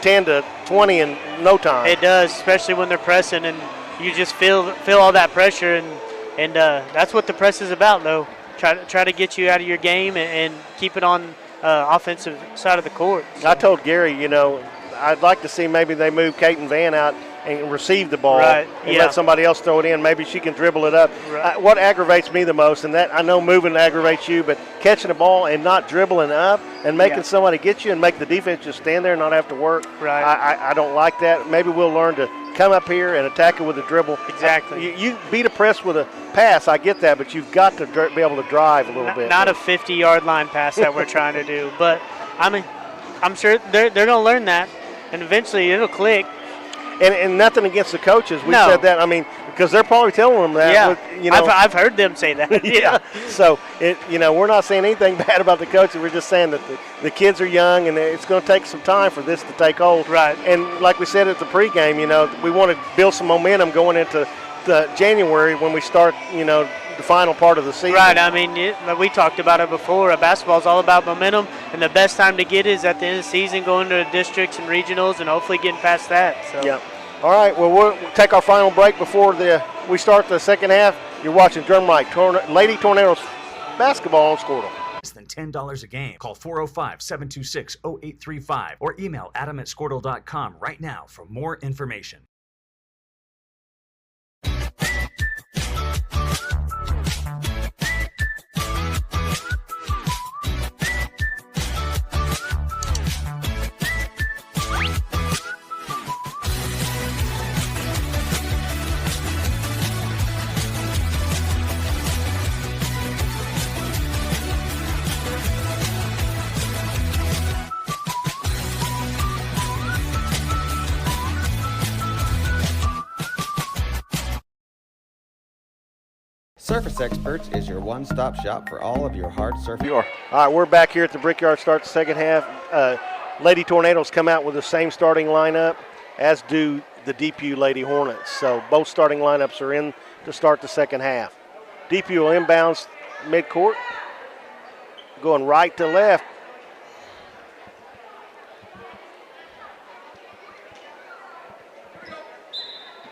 10 to 20 in no time. It does, especially when they're pressing, and you just feel all that pressure, and that's what the press is about, though. Try to get you out of your game and keep it on. Offensive side of the court. So. I told Gary, I'd like to see maybe they move Caton Van out and receive the ball and let somebody else throw it in. Maybe she can dribble it up. Right. What aggravates me the most, and that I know moving aggravates you, but catching the ball and not dribbling up and making somebody get you and make the defense just stand there and not have to work. Right. I don't like that. Maybe we'll learn to come up here and attack it with a dribble. Exactly. You beat a press with a pass, I get that, but you've got to be able to drive a little bit. Not a 50-yard line pass that we're trying to do, but I'm sure they're going to learn that, and eventually it'll click. And nothing against the coaches. We said that, because they're probably telling them that. Yeah, with, I've heard them say that. Yeah. So, we're not saying anything bad about the coaches. We're just saying that the kids are young, and it's going to take some time for this to take hold. Right. And like we said at the pregame, we want to build some momentum going into January when we start, the final part of the season. Right. We talked about it before. Basketball is all about momentum, and the best time to get it is at the end of the season, going to the districts and regionals, and hopefully getting past that. So. Yeah. All right. Well, we'll take our final break before we start the second half. You're watching Drumright Lady Tornadoes basketball on Squirtle. Less than $10 a game. Call 405-726-0835 or email adam@squirtle.com right now for more information. Surface Experts is your one-stop shop for all of your hard surface. All right, we're back here at the Brickyard. Start the second half. Lady Tornadoes come out with the same starting lineup, as do the Depew Lady Hornets. So both starting lineups are in to start the second half. Depew will inbounds midcourt, going right to left.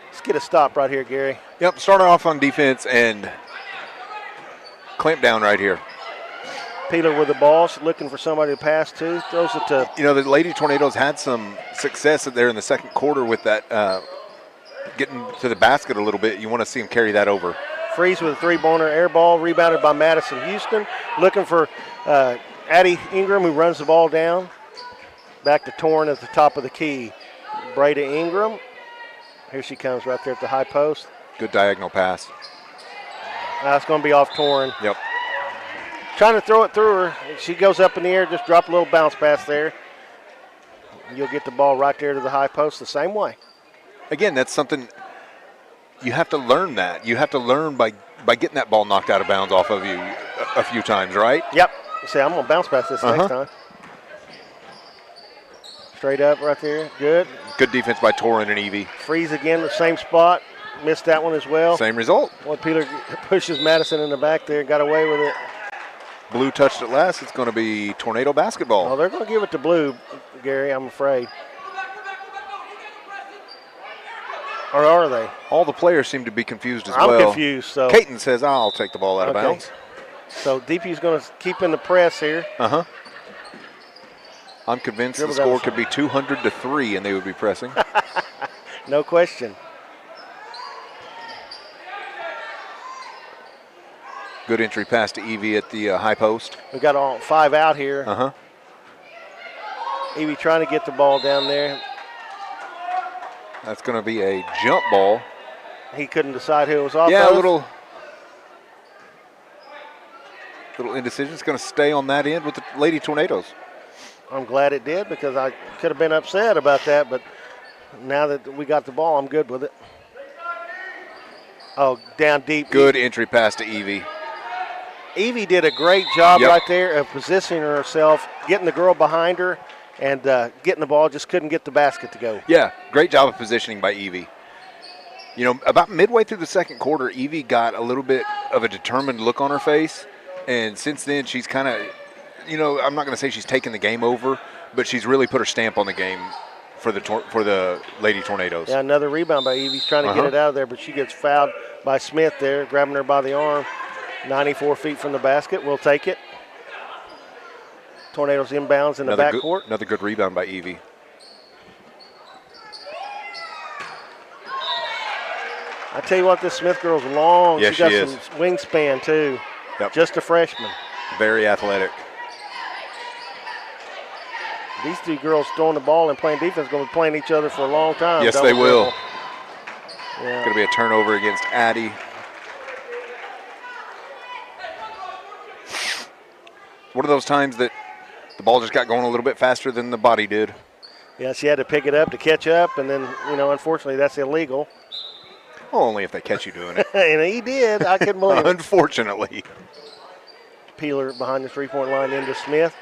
Let's get a stop right here, Gary. Yep, starting off on defense and clamp down right here. Peeler with the ball. She's looking for somebody to pass to. Throws it to. The Lady Tornadoes had some success there in the second quarter with that getting to the basket a little bit. You want to see them carry that over. Freeze with a three-pointer, air ball, rebounded by Madison Houston. Looking for Addie Ingram, who runs the ball down. Back to Torn at the top of the key. Breda Ingram. Here she comes right there at the high post. Good diagonal pass. It's going to be off Torn. Yep. Trying to throw it through her. She goes up in the air, just drop a little bounce pass there. You'll get the ball right there to the high post the same way. Again, that's something you have to learn that. You have to learn by getting that ball knocked out of bounds off of you a few times, right? Yep. See, I'm going to bounce pass this next time. Straight up right there. Good. Good defense by Torin and Evie. Freeze again, the same spot. Missed that one as well. Same result. Well, Peeler pushes Madison in the back there, got away with it. Blue touched it last. It's going to be Tornado basketball. Oh, they're going to give it to Blue, Gary, I'm afraid. Or are they? All the players seem to be confused as I'm well. confused. So Caton says, I'll take the ball out of bounds. So Depew's going to keep in the press here. I'm convinced the score could be 200-3 and they would be pressing. No question. Good entry pass to Evie at the high post. We got all 5 out here. Evie trying to get the ball down there. That's going to be a jump ball. He couldn't decide who it was off. Yeah, of. a little indecision. It's going to stay on that end with the Lady Tornadoes. I'm glad it did because I could have been upset about that, but now that we got the ball, I'm good with it. Oh, down deep. Good entry pass to Evie. Evie did a great job right there of positioning herself, getting the girl behind her, and getting the ball. Just couldn't get the basket to go. Yeah, great job of positioning by Evie. You know, about midway through the second quarter, Evie got a little bit of a determined look on her face, and since then she's kind of, you know, I'm not going to say she's taken the game over, but she's really put her stamp on the game for the Lady Tornadoes. Yeah, another rebound by Evie. She's trying to get it out of there, but she gets fouled by Smith there, grabbing her by the arm. 94 feet from the basket. We'll take it. Tornadoes inbounds in the backcourt. Another good rebound by Evie. I tell you what, this Smith girl's long. Yes, she got she is. some wingspan, too. Yep. Just a freshman. Very athletic. These two girls throwing the ball and playing defense going to be playing each other for a long time. Yes, they will. Yeah. Going to be a turnover against Addie. One of those times that the ball just got going a little bit faster than the body did. Yeah, she had to pick it up to catch up, and then, you know, unfortunately that's illegal. Well, only if they catch you doing it. And he did. I couldn't believe it. Unfortunately. Peeler behind the three-point line into Smith.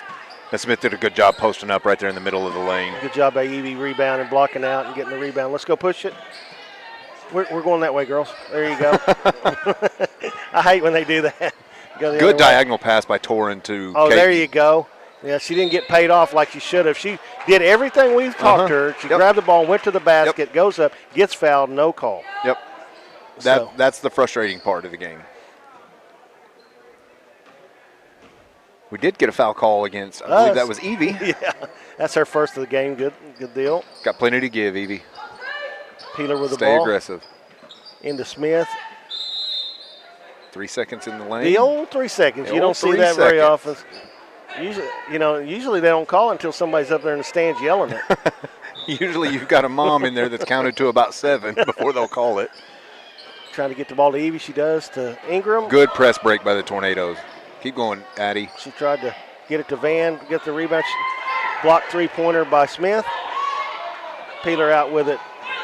And Smith did a good job posting up right there in the middle of the lane. Good job by Evie rebounding, blocking out, and getting the rebound. Let's go push it. We're going that way, girls. There you go. I hate when they do that. Good diagonal pass by Torin to Oh, Katie. there you go. Yeah, she didn't get paid off like she should have. She did everything we've taught her. She grabbed the ball, went to the basket, goes up, gets fouled, no call. Yep. That's the frustrating part of the game. We did get a foul call against, I believe that was Evie. Yeah, that's her first of the game. Good deal. Got plenty to give, Evie. Peeler with the ball. ball. Stay aggressive. Into Smith. 3 seconds in the lane. The old 3 seconds. You don't see that very often. Usually they don't call it until somebody's up there in the stands yelling it. Usually you've got a mom in there that's counted to about 7 before they'll call it. Trying to get the ball to Evie. She does to Ingram. Good press break by the Tornadoes. Keep going, Addie. She tried to get it to Van, get the rebound. Blocked three-pointer by Smith. Peeler out with it.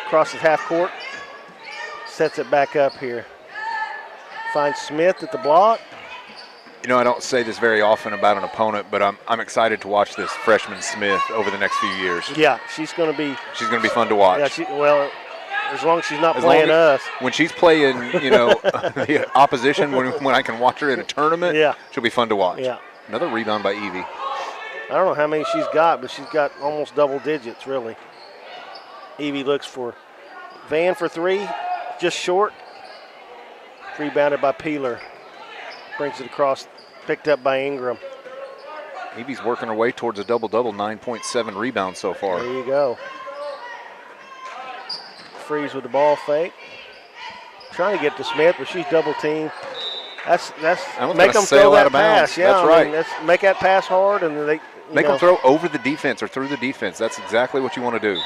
Crosses half court. Sets it back up here. Finds Smith at the block. You know, I don't say this very often about an opponent, but I'm excited to watch this freshman Smith over the next few years. Yeah, she's going to be fun to watch. Yeah, as long as she's not playing us. When she's playing, you know, the opposition, when I can watch her in a tournament, she'll be fun to watch. Yeah. Another rebound by Evie. I don't know how many she's got, but she's got almost double digits, really. Evie looks for Van for three, just short. Rebounded by Peeler. Brings it across, picked up by Ingram. Evie's working her way towards a double-double, 9.7 rebounds so far. There you go. Freeze with the ball fake. Trying to get to Smith, but she's double teamed. That's make them throw that pass. Yeah, that's right. Let's make that pass hard, and they make them throw over the defense or through the defense. That's exactly what you want to do.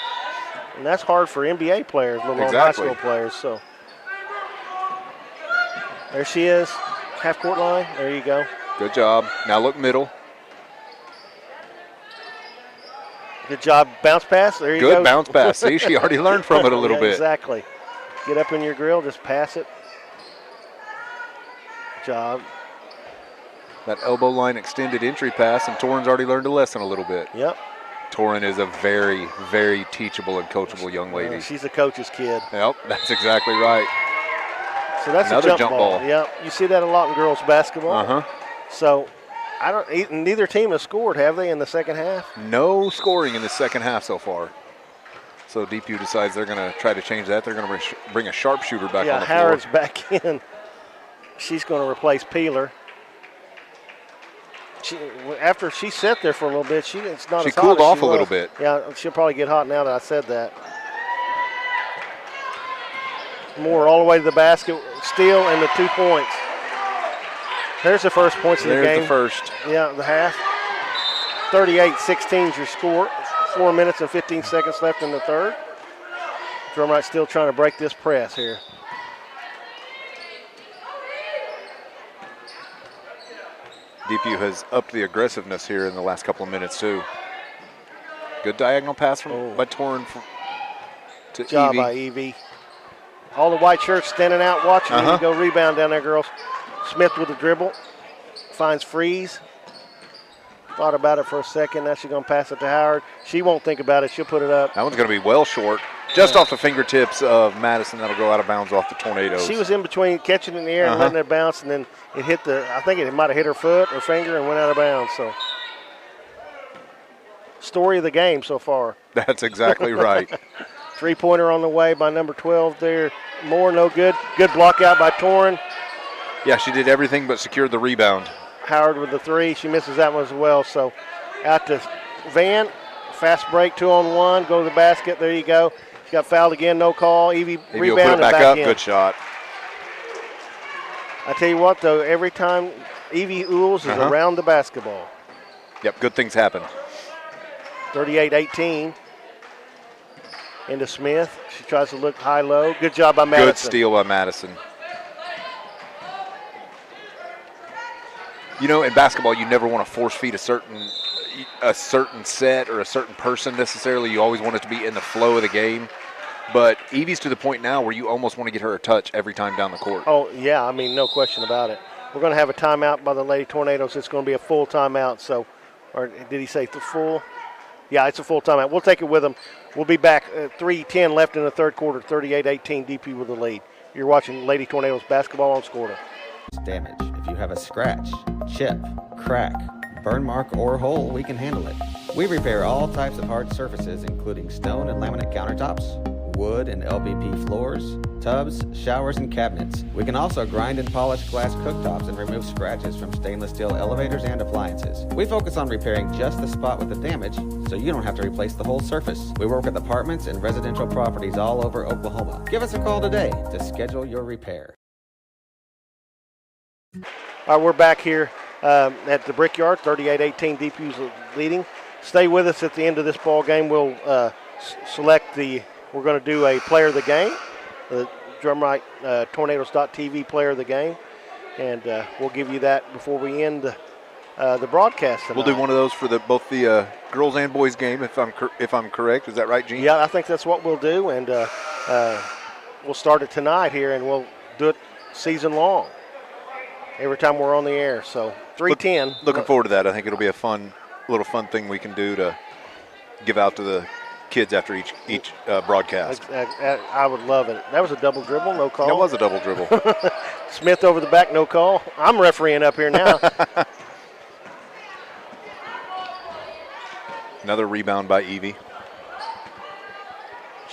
And that's hard for NBA players, let alone high school players. So there she is, half court line. There you go. Good job. Now look middle. Good job, bounce pass. There you go. Good bounce pass. See, she already learned from it a little bit. Exactly. Get up in your grill, just pass it. Job. That elbow line extended entry pass, and Torrin's already learned a lesson a little bit. Yep. Torrin is a very, very teachable and coachable young lady. She's a coach's kid. Yep, that's exactly right. So that's another a jump ball. Yep, you see that a lot in girls basketball. So neither team has scored, have they, in the second half? No scoring in the second half so far. So Depew decides they're going to try to change that. They're going to bring a sharpshooter back on the floor. Howard's back in. She's going to replace Peeler. After she sat there for a little bit, she cooled off a little bit. Yeah, she'll probably get hot now that I said that. Moore all the way to the basket, steal, and the 2 points. There's the first points of the game. There's the first. Yeah, the half. 38-16 is your score. 4 minutes and 15 seconds left in the third. Drumright still trying to break this press here. Depew has upped the aggressiveness here in the last couple of minutes too. Good diagonal pass by Torrin to Good job Evie. by Evie. All the white shirts standing out watching. You go rebound down there, girls. Smith with the dribble. Finds Freeze. Thought about it for a second. Now she's going to pass it to Howard. She won't think about it. She'll put it up. That one's going to be well short. Just off the fingertips of Madison. That'll go out of bounds off the Tornadoes. She was in between catching it in the air and letting it bounce, and then it hit I think it might have hit her foot or finger and went out of bounds. So, story of the game so far. That's exactly right. 3-pointer on the way by number 12 there. Moore, no good. Good block out by Torrin. Yeah, she did everything but secured the rebound. Howard with the 3. She misses that one as well. So, out to Van. Fast break, 2-on-1. Go to the basket. There you go. She got fouled again, no call. Evie Maybe rebound put it and back up. in. Good shot. I tell you what, though, every time Evie Ools is around the basketball. Yep, good things happen. 38-18 into Smith. She tries to look high-low. Good job by Madison. Good steal by Madison. You know, in basketball, you never want to force feed a certain set or a certain person necessarily. You always want it to be in the flow of the game. But Evie's to the point now where you almost want to get her a touch every time down the court. Oh, yeah, I mean, no question about it. We're going to have a timeout by the Lady Tornadoes. It's going to be a full timeout. So, or did he say the full? Yeah, it's a full timeout. We'll take it with them. We'll be back. 3:10 left in the third quarter, 38-18, DP with the lead. You're watching Lady Tornadoes basketball on Scorta. Damage. If you have a scratch, chip, crack, burn mark, or hole, we can handle it. We repair all types of hard surfaces, including stone and laminate countertops, wood and LVP floors, tubs, showers, and cabinets. We can also grind and polish glass cooktops and remove scratches from stainless steel elevators and appliances. We focus on repairing just the spot with the damage, so you don't have to replace the whole surface. We work with apartments and residential properties all over Oklahoma. Give us a call today to schedule your repair. All right, we're back here at the Brickyard, 38-18, Depew's leading. Stay with us at the end of this ball game. We'll select we're going to do a player of the game, the Drumright Tornadoes.tv player of the game, and we'll give you that before we end the broadcast tonight. We'll do one of those for both the girls and boys game, if I'm correct. Is that right, Gene? Yeah, I think that's what we'll do, and we'll start it tonight here, and we'll do it season long. Every time we're on the air, so 3:10. Looking forward to that. I think it'll be a little fun thing we can do to give out to the kids after each broadcast. I would love it. That was a double dribble, no call. That was a double dribble. Smith over the back, no call. I'm refereeing up here now. Another rebound by Evie.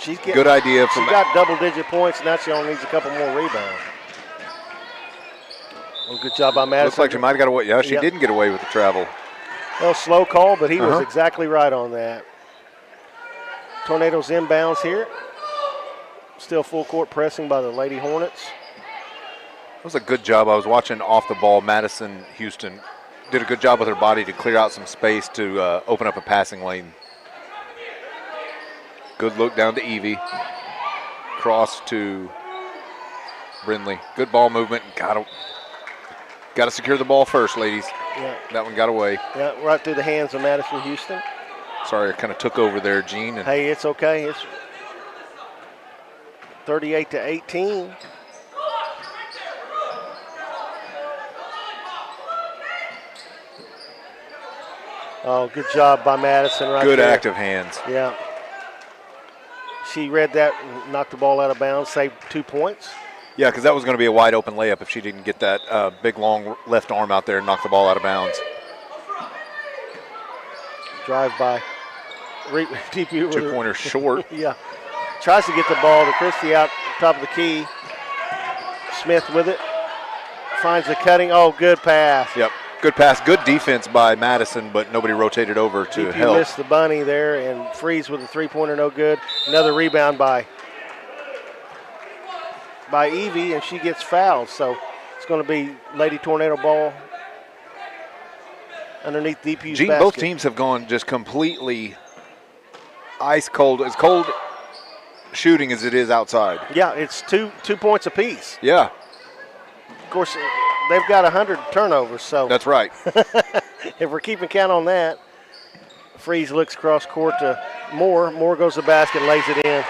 Good idea. She got double-digit points. Now she only needs a couple more rebounds. Well, good job by Madison. Looks like she might have got away. Yeah, she didn't get away with the travel. Well, slow call, but he was exactly right on that. Tornadoes inbounds here. Still full court pressing by the Lady Hornets. That was a good job. I was watching off the ball. Madison Houston did a good job with her body to clear out some space to open up a passing lane. Good look down to Evie. Cross to Brindley. Good ball movement. Got to secure the ball first, ladies. Yeah. That one got away. Yeah, right through the hands of Madison Houston. Sorry, I kind of took over there, Gene. Hey, it's okay. It's 38-18. Oh, good job by Madison right Good there. active hands. Yeah. She read that and knocked the ball out of bounds, saved 2 points. Yeah, because that was going to be a wide open layup if she didn't get that big, long left arm out there and knock the ball out of bounds. Drive by Depew. 2-pointer short. Yeah. Tries to get the ball to Christie out top of the key. Smith with it. Finds the cutting. Oh, good pass. Yep. Good pass. Good defense by Madison, but nobody rotated over to Depew help. missed the bunny there, and Freeze with a three-pointer, no good. Another rebound by Evie, and she gets fouled. So it's going to be Lady Tornado ball underneath Depew's Gene, basket. both teams have gone just completely ice cold, as cold shooting as it is outside. Yeah, it's 2 points apiece. Yeah. Of course, they've got 100 turnovers, so. That's right. If we're keeping count on that, Freeze looks cross court to Moore. Moore goes to the basket, lays it in.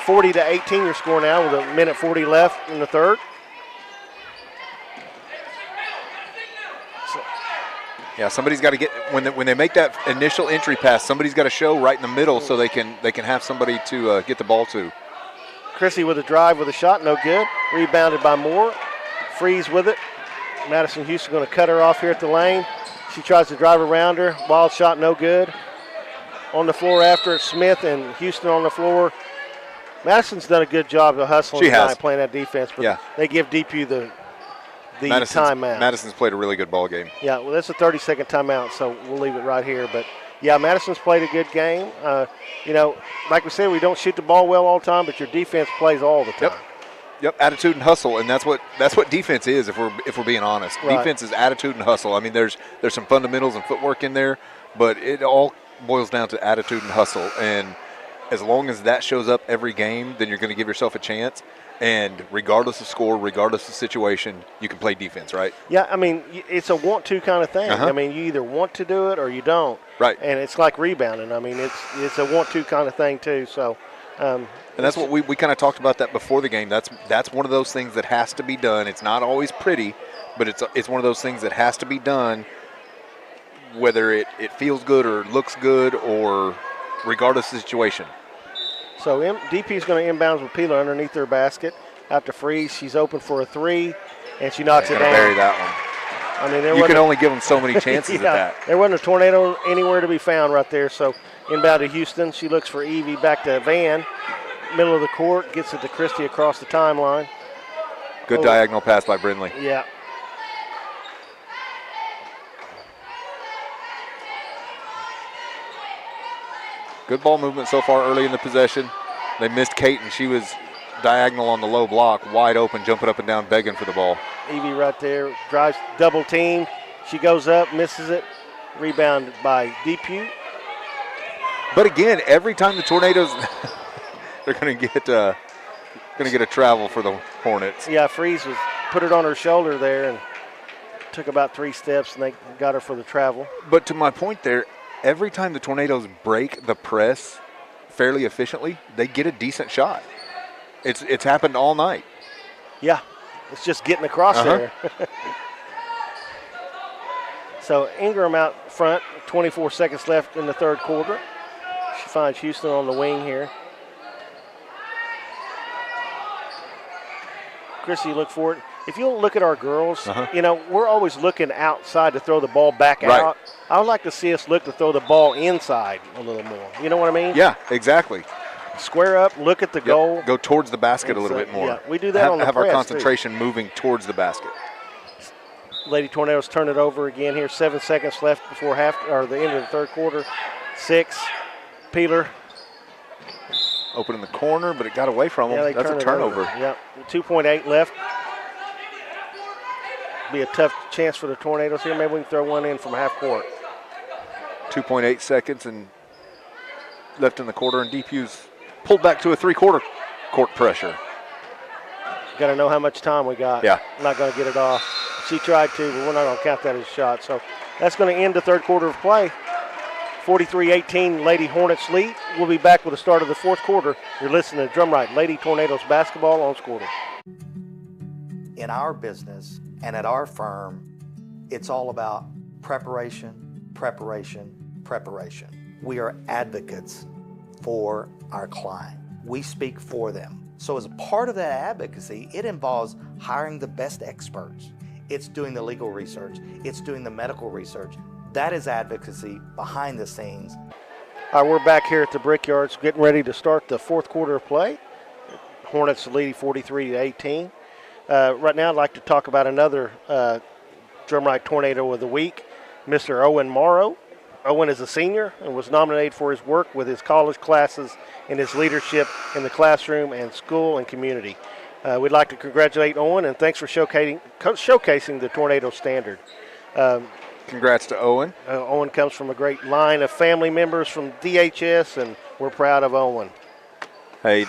40-18 your score now with 1:40 left in the third. Yeah, somebody's got to get when they make that initial entry pass. Somebody's got to show right in the middle so they can have somebody to get the ball to. Chrissy with a drive with a shot, no good. Rebounded by Moore. Freeze with it. Madison Houston going to cut her off here at the lane. She tries to drive around her. Wild shot, no good. On the floor after it, Smith and Houston on the floor. Madison's done a good job of hustling tonight, playing that defense, but they give Depew the timeout. Madison's played a really good ball game. Yeah, well, that's a 30-second timeout, so we'll leave it right here. But, yeah, Madison's played a good game. Like we said, we don't shoot the ball well all the time, but your defense plays all the time. Yep, attitude and hustle, and that's what defense is. If we're being honest, Right. Defense is attitude and hustle. I mean, there's some fundamentals and footwork in there, but it all boils down to attitude and hustle. And as long as that shows up every game, then you're going to give yourself a chance. And regardless of score, regardless of situation, you can play defense, right? Yeah, I mean, it's a want-to kind of thing. Uh-huh. I mean, you either want to do it or you don't. Right. And it's like rebounding. I mean, it's a want-to kind of thing too. So. And that's what we kind of talked about that before the game. That's one of those things that has to be done. It's not always pretty, but it's one of those things that has to be done, whether it feels good or looks good or regardless of the situation. So DP's going to inbounds with Peeler underneath their basket. Out to Freeze. She's open for a three, and she knocks it down. Bury that one. I mean, you can only give them so many chances at that. There wasn't a tornado anywhere to be found right there. So inbound to Houston. She looks for Evie, back to Van. Middle of the court, gets it to Christie across the timeline. Good diagonal pass by Brindley. Yeah. Good ball movement so far early in the possession. They missed Kate, and she was diagonal on the low block, wide open, jumping up and down, begging for the ball. Evie right there, drives double team. She goes up, misses it. Rebounded by Depew. But again, every time the Tornadoes, they're going to get a travel for the Hornets. Yeah, Freeze put it on her shoulder there and took about 3 steps, and they got her for the travel. But to my point there, every time the Tornadoes break the press fairly efficiently, they get a decent shot. It's happened all night. Yeah, it's just getting across there. So Ingram out front, 24 seconds left in the third quarter. She finds Houston on the wing here. Chrissy, look for it. If you'll look at our girls, we're always looking outside to throw the ball back out. I would like to see us look to throw the ball inside a little more. You know what I mean? Yeah, exactly. Square up, look at the goal. Go towards the basket a little bit more. Yeah, we do that on the have press, our concentration moving towards the basket. Lady Tornadoes turn it over again here. 7 seconds left before the end of the third quarter. 6. Peeler. Open in the corner, but it got away from them. Yeah, That's a turnover. Yep. 2.8 left. Be a tough chance for the Tornadoes here. Maybe we can throw one in from half court. 2.8 seconds and left in the quarter, and Depew's pulled back to a 3-quarter court pressure. Got to know how much time we got. Yeah. Not going to get it off. She tried to, but we're not going to count that as a shot. So that's going to end the third quarter of play. 43-18, Lady Hornets lead. We'll be back with the start of the fourth quarter. You're listening to Drumright Lady Tornadoes basketball on Squirtle. In our business and at our firm, it's all about preparation, preparation, preparation. We are advocates for our client. We speak for them. So as a part of that advocacy, it involves hiring the best experts. It's doing the legal research. It's doing the medical research. That is advocacy behind the scenes. All right, we're back here at the Brickyards getting ready to start the fourth quarter of play. Hornets leading 43-18. Right now I'd like to talk about another Drumright Tornado of the Week, Mr. Owen Morrow. Owen is a senior and was nominated for his work with his college classes and his leadership in the classroom and school and community. We'd like to congratulate Owen, and thanks for showcasing the Tornado Standard. Congrats to Owen. Owen comes from a great line of family members from DHS, and we're proud of Owen. Hey,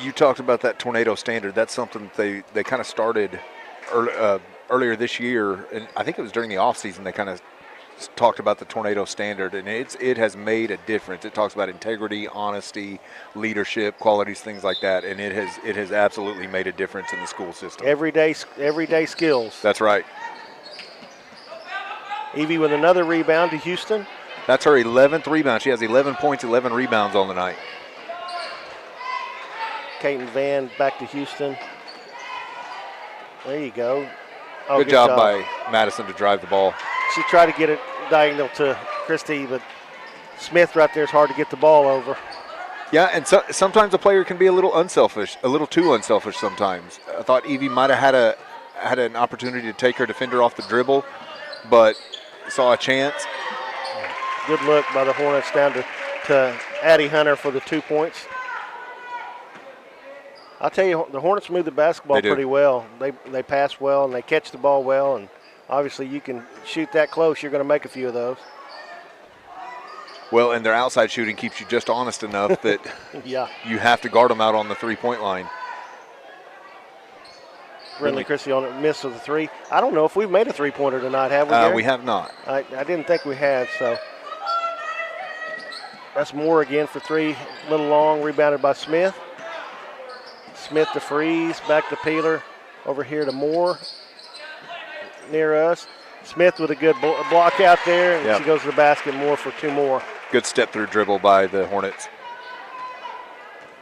you talked about that Tornado Standard. That's something they kind of started earlier this year, and I think it was during the offseason they kind of talked about the Tornado Standard, and it has made a difference. It talks about integrity, honesty, leadership, qualities, things like that, and it has absolutely made a difference in the school system. Everyday skills. That's right. Evie with another rebound to Houston. That's her 11th rebound. She has 11 points, 11 rebounds on the night. Kaiten Van back to Houston. There you go. Oh, good job by Madison to drive the ball. She tried to get it diagonal to Christie, but Smith right there is hard to get the ball over. Yeah, and sometimes a player can be a little unselfish, a little too unselfish sometimes. I thought Evie might have had an opportunity to take her defender off the dribble, but saw a chance. Good look by the Hornets down to Addie Hunter for the 2 points. I'll tell you, the Hornets move the basketball pretty well. They pass well and they catch the ball well, and obviously you can shoot that close, you're going to make a few of those. Well, and their outside shooting keeps you just honest enough that yeah. You have to guard them out on the three-point line. Brindley Christie on a miss of the three. I don't know if we've made a three-pointer tonight, have we, Gary? We have not. I didn't think we had, so. That's Moore again for three. A little long, rebounded by Smith. Smith to Freeze, back to Peeler. Over here to Moore, near us. Smith with a good block out there, and she goes to the basket. Moore for two more. Good step-through dribble by the Hornets.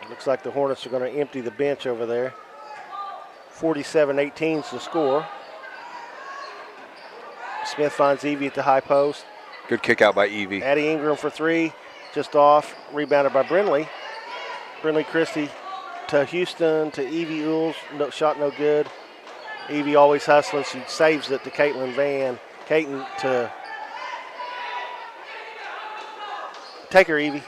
Looks like the Hornets are going to empty the bench over there. 47-18 is the score. Smith finds Evie at the high post. Good kick out by Evie. Addie Ingram for three, just off, rebounded by Brindley. Brindley Christie to Houston, to Evie Ules, shot no good. Evie always hustling, she saves it to Caitlin Van. Caitlin to, take her Evie.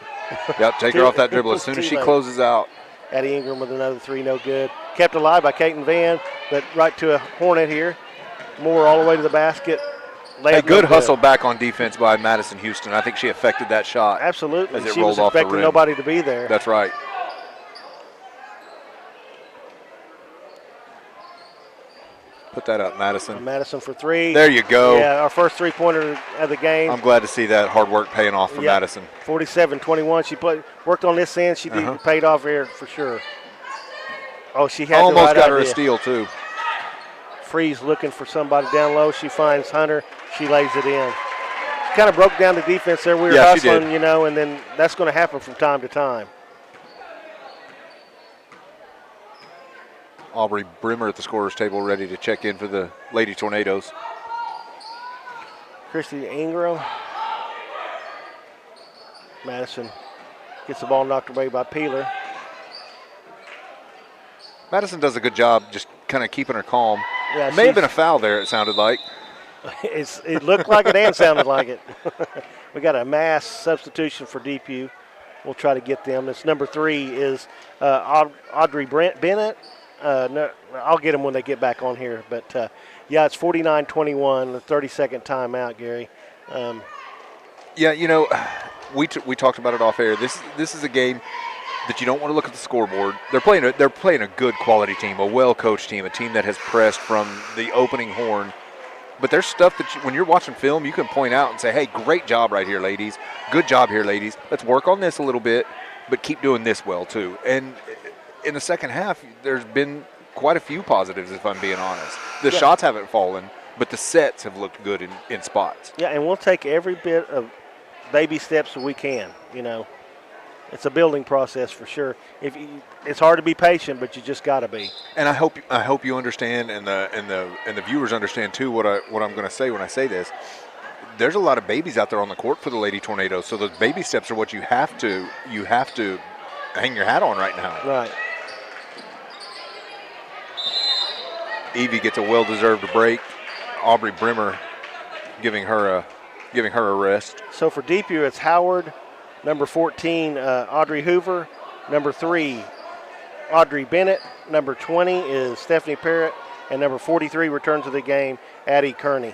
Yep, take her off that dribble as soon as she closes out. Addie Ingram with another three, no good. Kept alive by Caitlin Van, but right to a Hornet here. Moore all the way to the basket. A good hustle back on defense by Madison Houston. I think she affected that shot. Absolutely. As it she rolled was off the expecting rim. nobody to be there. That's right. Put that up, Madison. Madison for three. There you go. Yeah, our first three-pointer of the game. I'm glad to see that hard work paying off for Madison. 47-21. She worked on this end. She paid off here for sure. Oh, she had almost the right got her a idea. steal too. Freeze looking for somebody down low. She finds Hunter. She lays it in. Kind of broke down the defense there. We were hustling, you know, and then that's going to happen from time to time. Aubrey Brimmer at the scorer's table ready to check in for the Lady Tornadoes. Christy Ingram. Madison gets the ball knocked away by Peeler. Madison does a good job just kind of keeping her calm. Yeah, May have been a foul there, it sounded like. It looked like it and sounded like it. We got a mass substitution for Depew. We'll try to get them. It's number 3 is Audrey Bennett. No, I'll get them when they get back on here. But, yeah, it's 49-21, the 30-second timeout, Gary. Yeah, you know, we talked about it off air. This is a game that you don't want to look at the scoreboard. They're playing a good quality team, a well-coached team, a team that has pressed from the opening horn. But there's stuff that when you're watching film, you can point out and say, hey, great job right here, ladies. Good job here, ladies. Let's work on this a little bit, but keep doing this well, too. And in the second half, there's been quite a few positives, if I'm being honest. The shots haven't fallen, but the sets have looked good in spots. Yeah, and we'll take every bit of baby steps that we can. It's a building process for sure. It's hard to be patient, but you just got to be. And I hope you understand, and the viewers understand too what I'm going to say when I say this. There's a lot of babies out there on the court for the Lady Tornadoes, so those baby steps are what you have to hang your hat on right now. Right. Evie gets a well-deserved break. Aubrey Brimmer giving her a rest. So for Depew, it's Howard, number 14, Audrey Hoover, number 3, Audrey Bennett, number 20 is Stephanie Parrott, and number 43 returns to the game, Addie Kearney.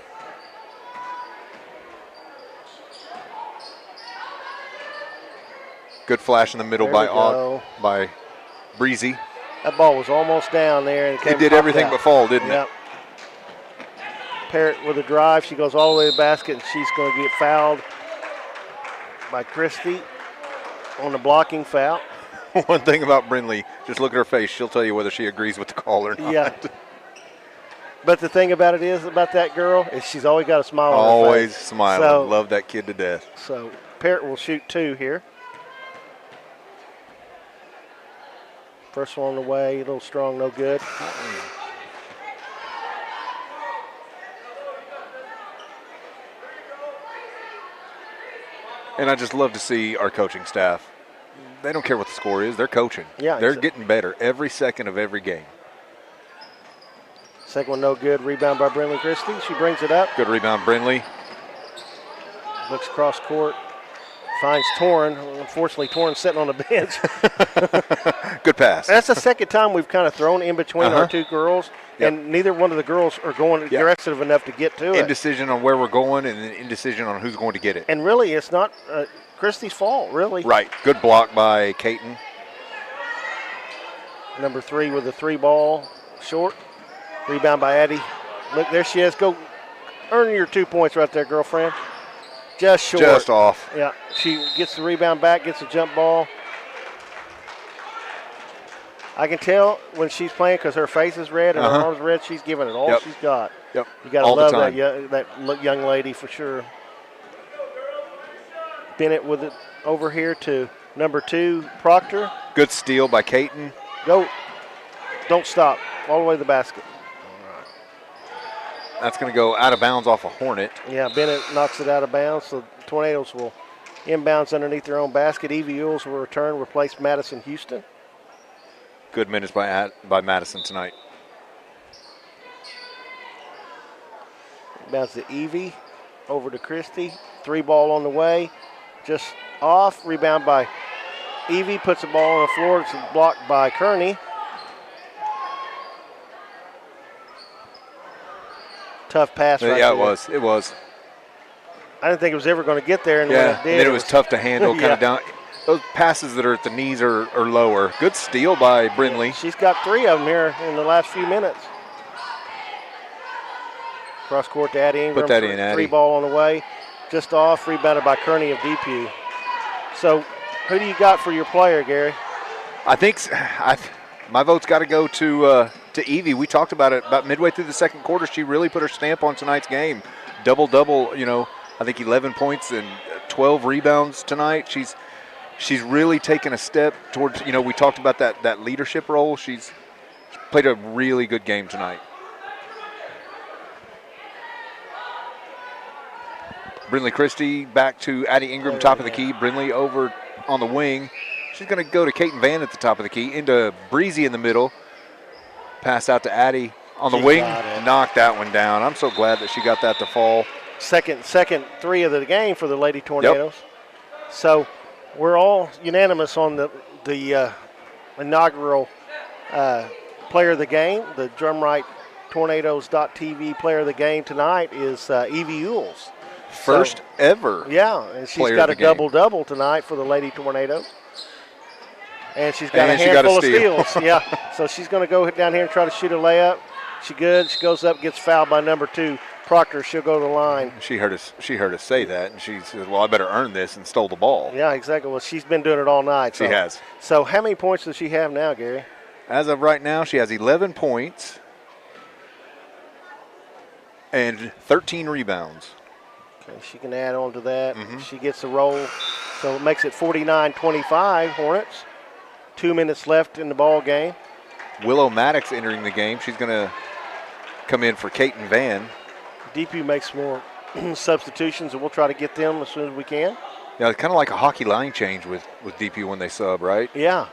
Good flash in the middle by Breezy. That ball was almost down there. And it did everything but fall, didn't it? Parrott with a drive. She goes all the way to the basket, and she's going to get fouled by Christie on the blocking foul. One thing about Brindley, just look at her face. She'll tell you whether she agrees with the call or not. Yeah. But the thing about that girl is she's always got a smile on her face. Always smiling. So, love that kid to death. So Parrott will shoot 2 here. First one on the way, a little strong, no good. And I just love to see our coaching staff. They don't care what the score is. They're coaching. Yeah, they're getting better every second of every game. Second one, no good. Rebound by Brindley Christie. She brings it up. Good rebound, Brindley. Looks cross court. Finds Torrin. Unfortunately, Torrin's sitting on the bench. Good pass. That's the second time we've kind of thrown in between our two girls, and neither one of the girls are going aggressive enough to get to it. Indecision on where we're going and then indecision on who's going to get it. And really, it's not Christie's fault, really. Right. Good block by Caton. Number 3 with the 3 ball, short. Rebound by Addie. Look, there she is. Go earn your 2 points right there, girlfriend. Just short. Just off. Yeah, she gets the rebound back, gets a jump ball. I can tell when she's playing because her face is red and her arms red. She's giving it all she's got. Yep. You got to love that young lady for sure. Bennett with it over here to number 2, Proctor. Good steal by Caton. Go. Don't stop. All the way to the basket. That's going to go out of bounds off a Hornet. Yeah, Bennett knocks it out of bounds, so the Tornadoes will inbounds underneath their own basket. Evie Ewells will return, replace Madison Houston. Good minutes by Madison tonight. Bounce to Evie, over to Christie. 3 ball on the way, just off. Rebound by Evie, puts the ball on the floor. It's blocked by Kearney. Tough pass right there. Yeah, it was. I didn't think it was ever going to get there. And when it did, and then it was tough to handle, kind of down. Those passes that are at the knees are lower. Good steal by Brindley. She's got 3 of them here in the last few minutes. Cross court to Addie Ingram. Put that in, Addie. 3 ball on the way. Just off, rebounded by Kearney of Depew. So who do you got for your player, Gary? I think my vote's got to go to Evie. We talked about it about midway through the second quarter. She really put her stamp on tonight's game. Double-double, I think 11 points and 12 rebounds tonight. She's really taken a step towards, we talked about that leadership role. She's played a really good game tonight. Brindley Christie back to Addie Ingram, top of the key. Brindley over on the wing. She's going to go to Caton Van at the top of the key, into Breezy in the middle. Pass out to Addie on the wing. Knocked that one down. I'm so glad that she got that to fall. Second 3 of the game for the Lady Tornadoes. Yep. So we're all unanimous on the inaugural player of the game. The Drumright Tornadoes.tv player of the game tonight is Evie Ewells. First ever. Yeah, and she's got a double-double tonight for the Lady Tornadoes. And she's got a handful of steals. Yeah, so she's going to go down here and try to shoot a layup. She good. She goes up, gets fouled by number 2, Proctor. She'll go to the line. She heard us say that, and she said, well, I better earn this, and stole the ball. Yeah, exactly. Well, she's been doing it all night. She has. So how many points does she have now, Gary? As of right now, she has 11 points. and 13 rebounds. Okay, she can add on to that. She gets a roll, so it makes it 49-25 Hornets. 2 minutes left in the ball game. Willow Maddox entering the game. She's going to come in for Kaiten Van. Depew makes more substitutions, and we'll try to get them as soon as we can. Yeah, it's kind of like a hockey line change with Depew when they sub, right? Yeah.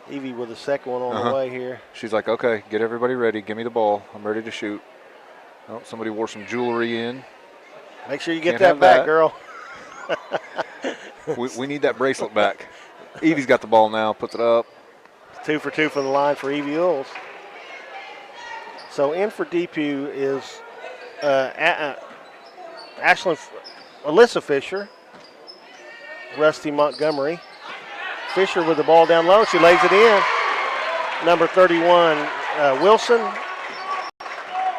Evie with the second one on the way here. She's like, okay, get everybody ready. Give me the ball. I'm ready to shoot. Oh, somebody wore some jewelry in. Make sure you get that back, girl. we need that bracelet back. Evie's got the ball now, puts it up. 2 for 2 from the line for Evie Ulls. So in for Depew is Alyssa Fisher, Rusty Montgomery. Fisher with the ball down low. She lays it in. Number 31, Wilson.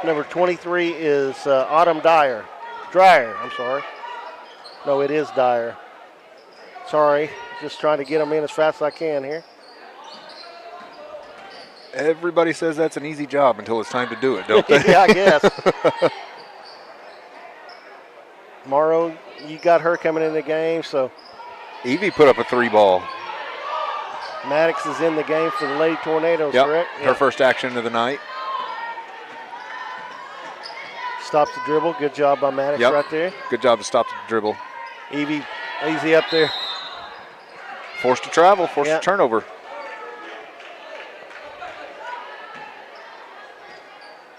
Number 23 is Autumn Dreyer, I'm sorry. No, it is Dyer. Sorry, just trying to get them in as fast as I can here. Everybody says that's an easy job until it's time to do it, don't they? Yeah, I guess. Morrow, you got her coming in the game, so. Evie put up a 3-ball. Maddox is in the game for the Lady Tornadoes, correct? Her first action of the night. Stops the dribble. Good job by Maddox right there. Good job to stop the dribble. Evie, easy up there. Forced to travel, forced to turnover.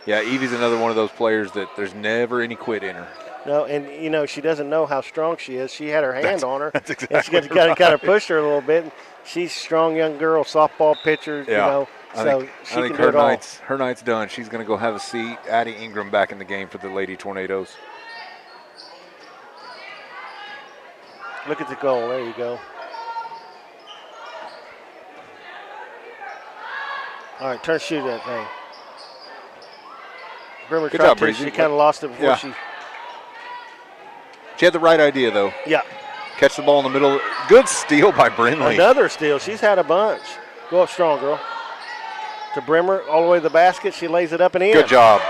Yeah, Evie's another one of those players that there's never any quit in her. No, and, she doesn't know how strong she is. She had her hand on her. That's exactly and she's got to kind of push her a little bit. She's a strong young girl, softball pitcher, I think her night's done. She's going to go have a seat. Addie Ingram back in the game for the Lady Tornadoes. Look at the goal. There you go. All right, turn shoot that thing. Brimmer Good tried job, to. Breezy. She kind of lost it before she. She had the right idea, though. Yeah. Catch the ball in the middle. Good steal by Brindley. Another steal. She's had a bunch. Go up strong, girl. To Brimmer, all the way to the basket. She lays it up and in. Good job.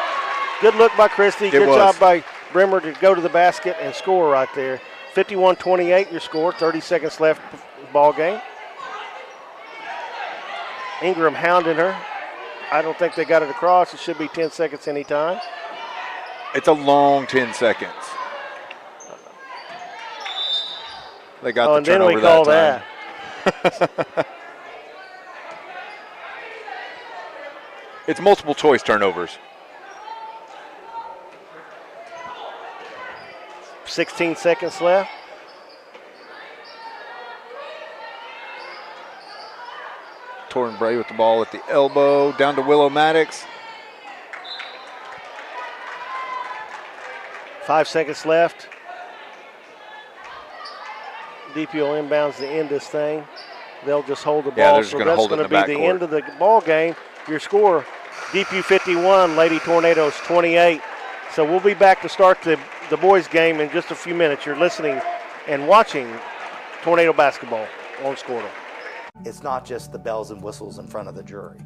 Good look by Christie. Good job by Brimmer to go to the basket and score right there. 51-28 your score. 30 seconds left ball game. Ingram hounding her. I don't think they got it across. It should be 10 seconds anytime. It's a long 10 seconds. They got the turnover and then we call that. It's multiple choice turnovers. 16 seconds left. Torrin Bray with the ball at the elbow. Down to Willow Maddox. 5 seconds left. Depew inbounds to end this thing. They'll just hold the ball. Yeah, they're just so going to that's hold it going in to the be the backcourt. end of the ball game. Your score, Depew 51, Lady Tornadoes 28. So we'll be back to start the boys game in just a few minutes. You're listening and watching Tornado basketball on Squirtle. It's not just the bells and whistles in front of the jury.